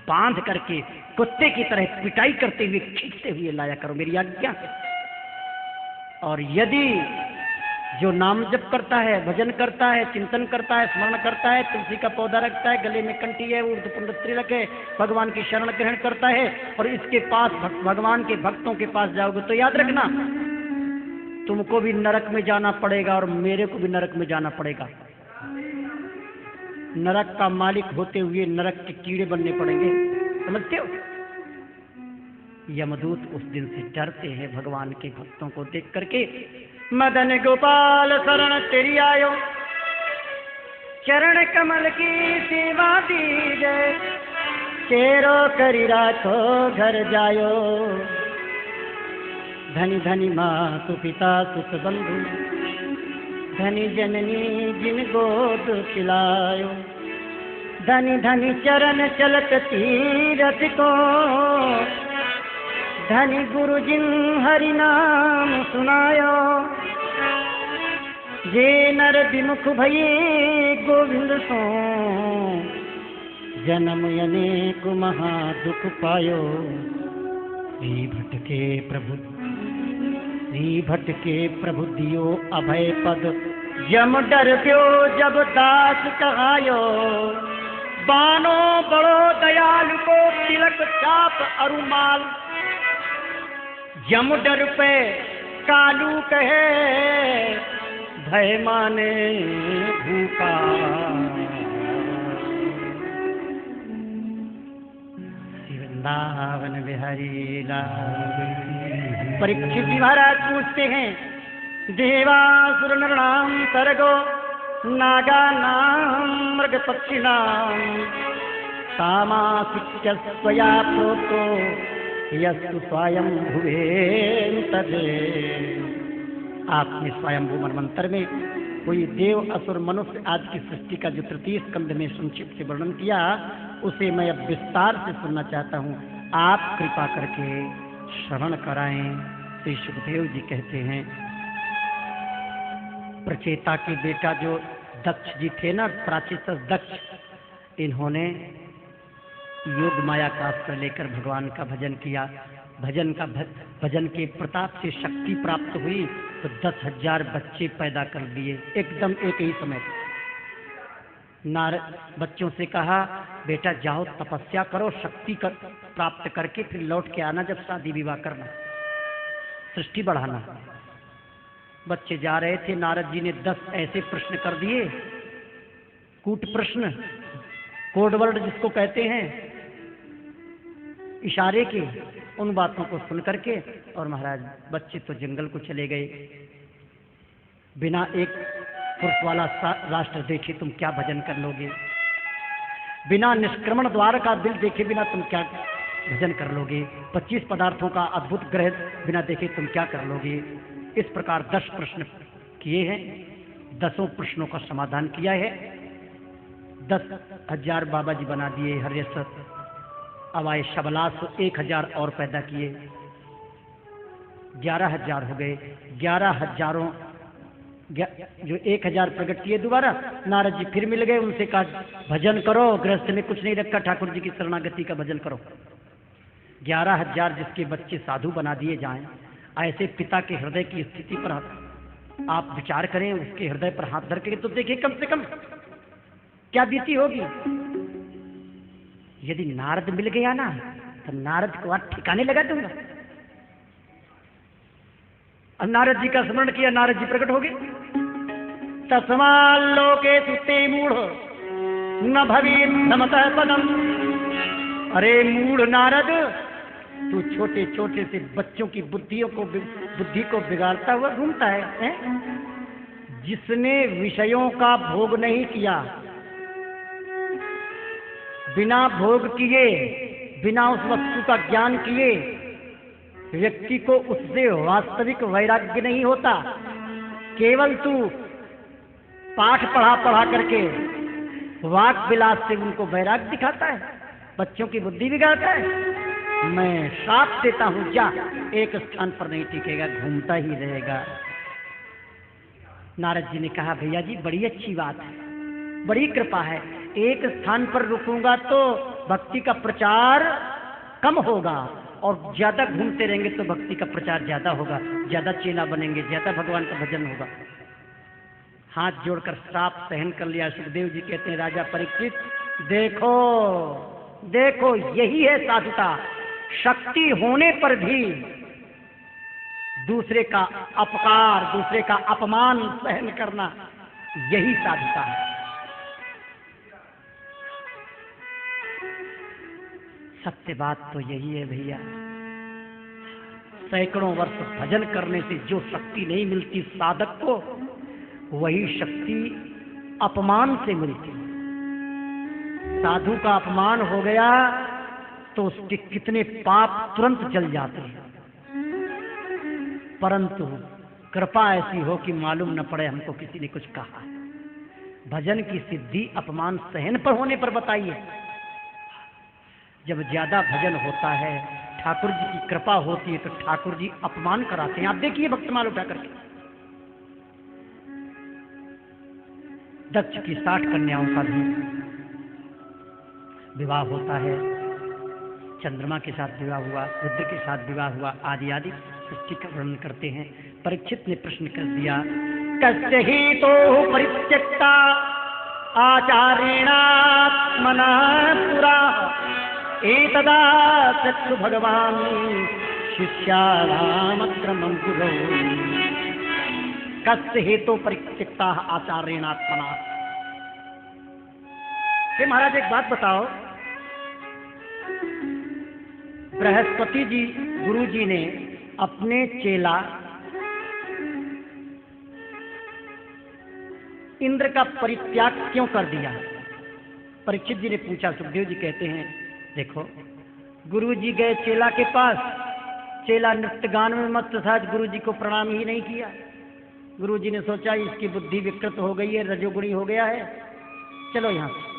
बांध करके कुत्ते की तरह पिटाई करते हुए खींचते हुए लाया करो मेरी आज्ञा से। और यदि जो नाम जप करता है, भजन करता है, चिंतन करता है, स्मरण करता है, तुलसी का पौधा रखता है, गले में कंठी है, ऊर्ध्वपुंड तिलक है, भगवान की शरण ग्रहण करता है, और इसके पास भगवान के भक्तों के पास जाओगे तो याद रखना तुमको भी नरक में जाना पड़ेगा और मेरे को भी नरक में जाना पड़ेगा। नरक का मालिक होते हुए नरक के कीड़े बनने पड़ेंगे, समझते हो? यमदूत उस दिन से डरते हैं भगवान के भक्तों को देख करके। मदन गोपाल शरण तेरी आयो, चरण कमल की सेवा दीजे, तेरो करी राखो घर जायो, धनी धनी मातु पिता सुत बंधु, धनी जननी जिन गोद खिलायो, धनी धनी चरण चलत तीरथ को, धनी गुरु जिन हरि नाम सुनायो, जे नर विमुख भये गोविंद सो, जन्म अनेक महा दुख पायो, श्री भटके प्रभु दियो अभय पद, जम डर प्यो जब दास कहायो, बानो बड़ो दयालु को तिलक चाप अरुमाल, जम डर पे कालू कहे भय माने भूखा। वृंदावन बिहारी लाल। परीक्षित महाराज पूछते हैं, देवासुर नृणाम सर्गो नागानाम मृग पक्षिणाम, सामासिक्य स्वया प्रोक्तो यस्तु स्वयं भुवे तदे। आपने स्वयंभू मनवंतर में कोई देव असुर मनुष्य आदि की सृष्टि का जो तृतीय स्कंध में संक्षिप्त से वर्णन किया, उसे मैं अब विस्तार से सुनना चाहता हूँ। आप कृपा करके श्रवण कराएं। श्री सुखदेव जी कहते हैं, प्रचेता के बेटा जो दक्ष जी थे ना, प्राचीन दक्ष, इन्होंने योग माया का आश्रय लेकर भगवान का भजन किया। भजन के प्रताप से शक्ति प्राप्त हुई तो 10,000 बच्चे पैदा कर दिए एकदम एक ही समय। नारद बच्चों से कहा, बेटा जाओ तपस्या करो, शक्ति प्राप्त करके फिर लौट के आना, जब शादी विवाह करना, सृष्टि बढ़ाना। बच्चे जा रहे थे, नारद जी ने 10 ऐसे प्रश्न कर दिए, कूट प्रश्न, कोड वर्ड जिसको कहते हैं, इशारे के, उन बातों को सुन करके, और महाराज बच्चे तो जंगल को चले गए। बिना एक पुरुष वाला राष्ट्र देखे तुम क्या भजन कर लोगे? बिना निष्क्रमण द्वार का दिल देखे बिना तुम क्या भजन कर लोगे? 25 पदार्थों का अद्भुत ग्रह बिना देखे तुम क्या कर लोगे? इस प्रकार 10 प्रश्न किए हैं, 10 प्रश्नों का समाधान किया है। 10,000 बाबा जी बना दिए हरियसत। अब आए शबलास 1,000 और पैदा किए, 11,000 हो गए। 11,000 जो 1,000 प्रकट किए दोबारा, नारद जी फिर मिल गए, उनसे कहा भजन करो, गृहस्थ में कुछ नहीं रखा, ठाकुर जी की शरणागति का भजन करो। 11,000 जिसके बच्चे साधु बना दिए जाएं, ऐसे पिता के हृदय की स्थिति पर आप विचार करें, उसके हृदय पर हाथ धर के तो देखिए कम से कम क्या बीती होगी। यदि नारद मिल गया ना तो नारद को आज ठिकाने लगा दूंगा। अब नारद जी का स्मरण किया, नारद जी प्रकट हो गए। तस्मात् लोकेषु ते मूढ़ न भवेत् समतः पदम्। अरे मूढ़ नारद, तू छोटे छोटे से बच्चों की बुद्धि को बिगाड़ता हुआ घूमता है? जिसने विषयों का भोग नहीं किया, बिना भोग किए, बिना उस वस्तु का ज्ञान किए व्यक्ति को उससे वास्तविक वैराग्य नहीं होता। केवल तू पाठ पढ़ा करके वाक विलास से उनको वैराग्य दिखाता है, बच्चों की बुद्धि बिगाड़ता है। मैं श्राप देता हूं, जा एक स्थान पर नहीं टिकेगा, घूमता ही रहेगा। नारद जी ने कहा, भैया जी बड़ी अच्छी बात है, बड़ी कृपा है। एक स्थान पर रुकूंगा तो भक्ति का प्रचार कम होगा, और ज्यादा घूमते रहेंगे तो भक्ति का प्रचार ज्यादा होगा, ज्यादा चेला बनेंगे, ज्यादा भगवान का भजन होगा। हाथ जोड़कर श्राप सहन कर लिया। सुखदेव जी कहते हैं, राजा परीक्षित देखो देखो, यही है साधुता। शक्ति होने पर भी दूसरे का अपकार, दूसरे का अपमान सहन करना, यही साधुता है। सत्य बात तो यही है भैया। सैकड़ों वर्ष भजन करने से जो शक्ति नहीं मिलती साधक को, वही शक्ति अपमान से मिलती। साधु का अपमान हो गया तो उसके कितने पाप तुरंत जल जाते हैं, परंतु कृपा ऐसी हो कि मालूम न पड़े हमको किसी ने कुछ कहा। भजन की सिद्धि अपमान सहन पर होने पर बताइए। जब ज्यादा भजन होता है, ठाकुर जी की कृपा होती है, तो ठाकुर जी अपमान कराते हैं। आप देखिए भक्तमाल उठा करके, दक्ष की 60 कन्याओं का भी विवाह होता है। चंद्रमा के साथ विवाह हुआ, रुद्र के साथ विवाह हुआ, आदि आदि सृष्टि का वर्णन करते हैं। परीक्षित ने प्रश्न कर दिया, कस्य ही तो परित्यक्ता आचार्येणात्मना पुरा एतदा चक्षु भगवान शिष्याणामक्रमं गुरौ। कस्य हेतु परित्यक्ता आचार्येणात्मना। हे महाराज एक बात बताओ, बृहस्पति जी गुरु जी ने अपने चेला इंद्र का परित्याग क्यों कर दिया? परीक्षित जी ने पूछा। सुखदेव जी कहते हैं, देखो गुरु जी गए चेला के पास, चेला नृत्य गान में मस्त था, गुरु जी को प्रणाम ही नहीं किया। गुरु जी ने सोचा इसकी बुद्धि विकृत हो गई है, रजोगुणी हो गया है, चलो यहां से।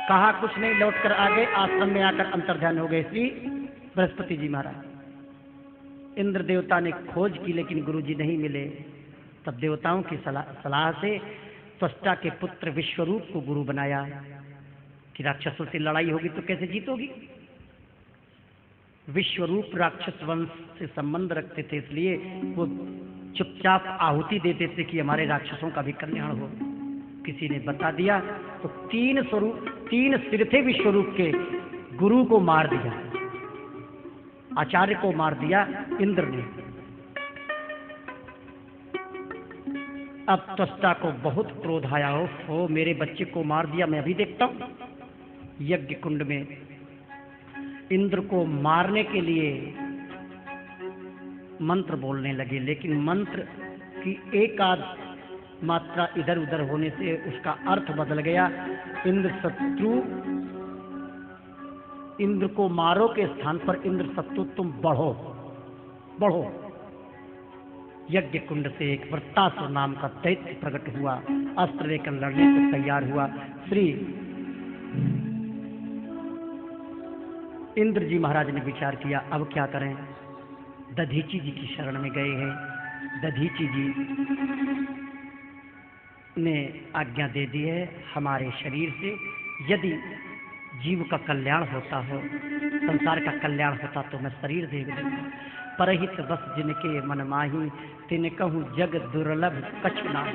कहा कुछ नहीं, लौट कर आ गए, आश्रम में आकर अंतर्ध्यान हो गए श्री बृहस्पति जी महाराज। इंद्र देवता ने खोज की लेकिन गुरु जी नहीं मिले। तब देवताओं की सलाह से त्वष्टा के पुत्र विश्वरूप को गुरु बनाया कि राक्षसों से लड़ाई होगी तो कैसे जीतोगी। विश्वरूप राक्षस वंश से संबंध रखते थे, इसलिए वो चुपचाप आहुति देते थे कि हमारे राक्षसों का भी कल्याण हो। किसी ने बता दिया तो 3 सिर थे विश्वरूप के, गुरु को मार दिया, आचार्य को मार दिया इंद्र ने। अब त्वष्टा को बहुत क्रोध आया, हो मेरे बच्चे को मार दिया, मैं अभी देखता हूं। यज्ञ कुंड में इंद्र को मारने के लिए मंत्र बोलने लगे, लेकिन मंत्र की एक आध मात्रा इधर उधर होने से उसका अर्थ बदल गया। इंद्र को मारो के स्थान पर इंद्र शत्रु तुम बढ़ो बढ़ो। यज्ञ कुंड से एक वृत्तासुर नाम का दैत्य प्रकट हुआ, अस्त्र लेकर लड़ने को तैयार हुआ। श्री इंद्र जी महाराज ने विचार किया, अब क्या करें। दधीची जी की शरण में गए हैं। दधीची जी ने आज्ञा दे दी है, हमारे शरीर से यदि जीव का कल्याण होता हो, संसार का कल्याण होता तो मैं शरीर दे दूंगा। परहित बस जिनके मन माही, तिन कहूँ जग दुर्लभ कछु नाही।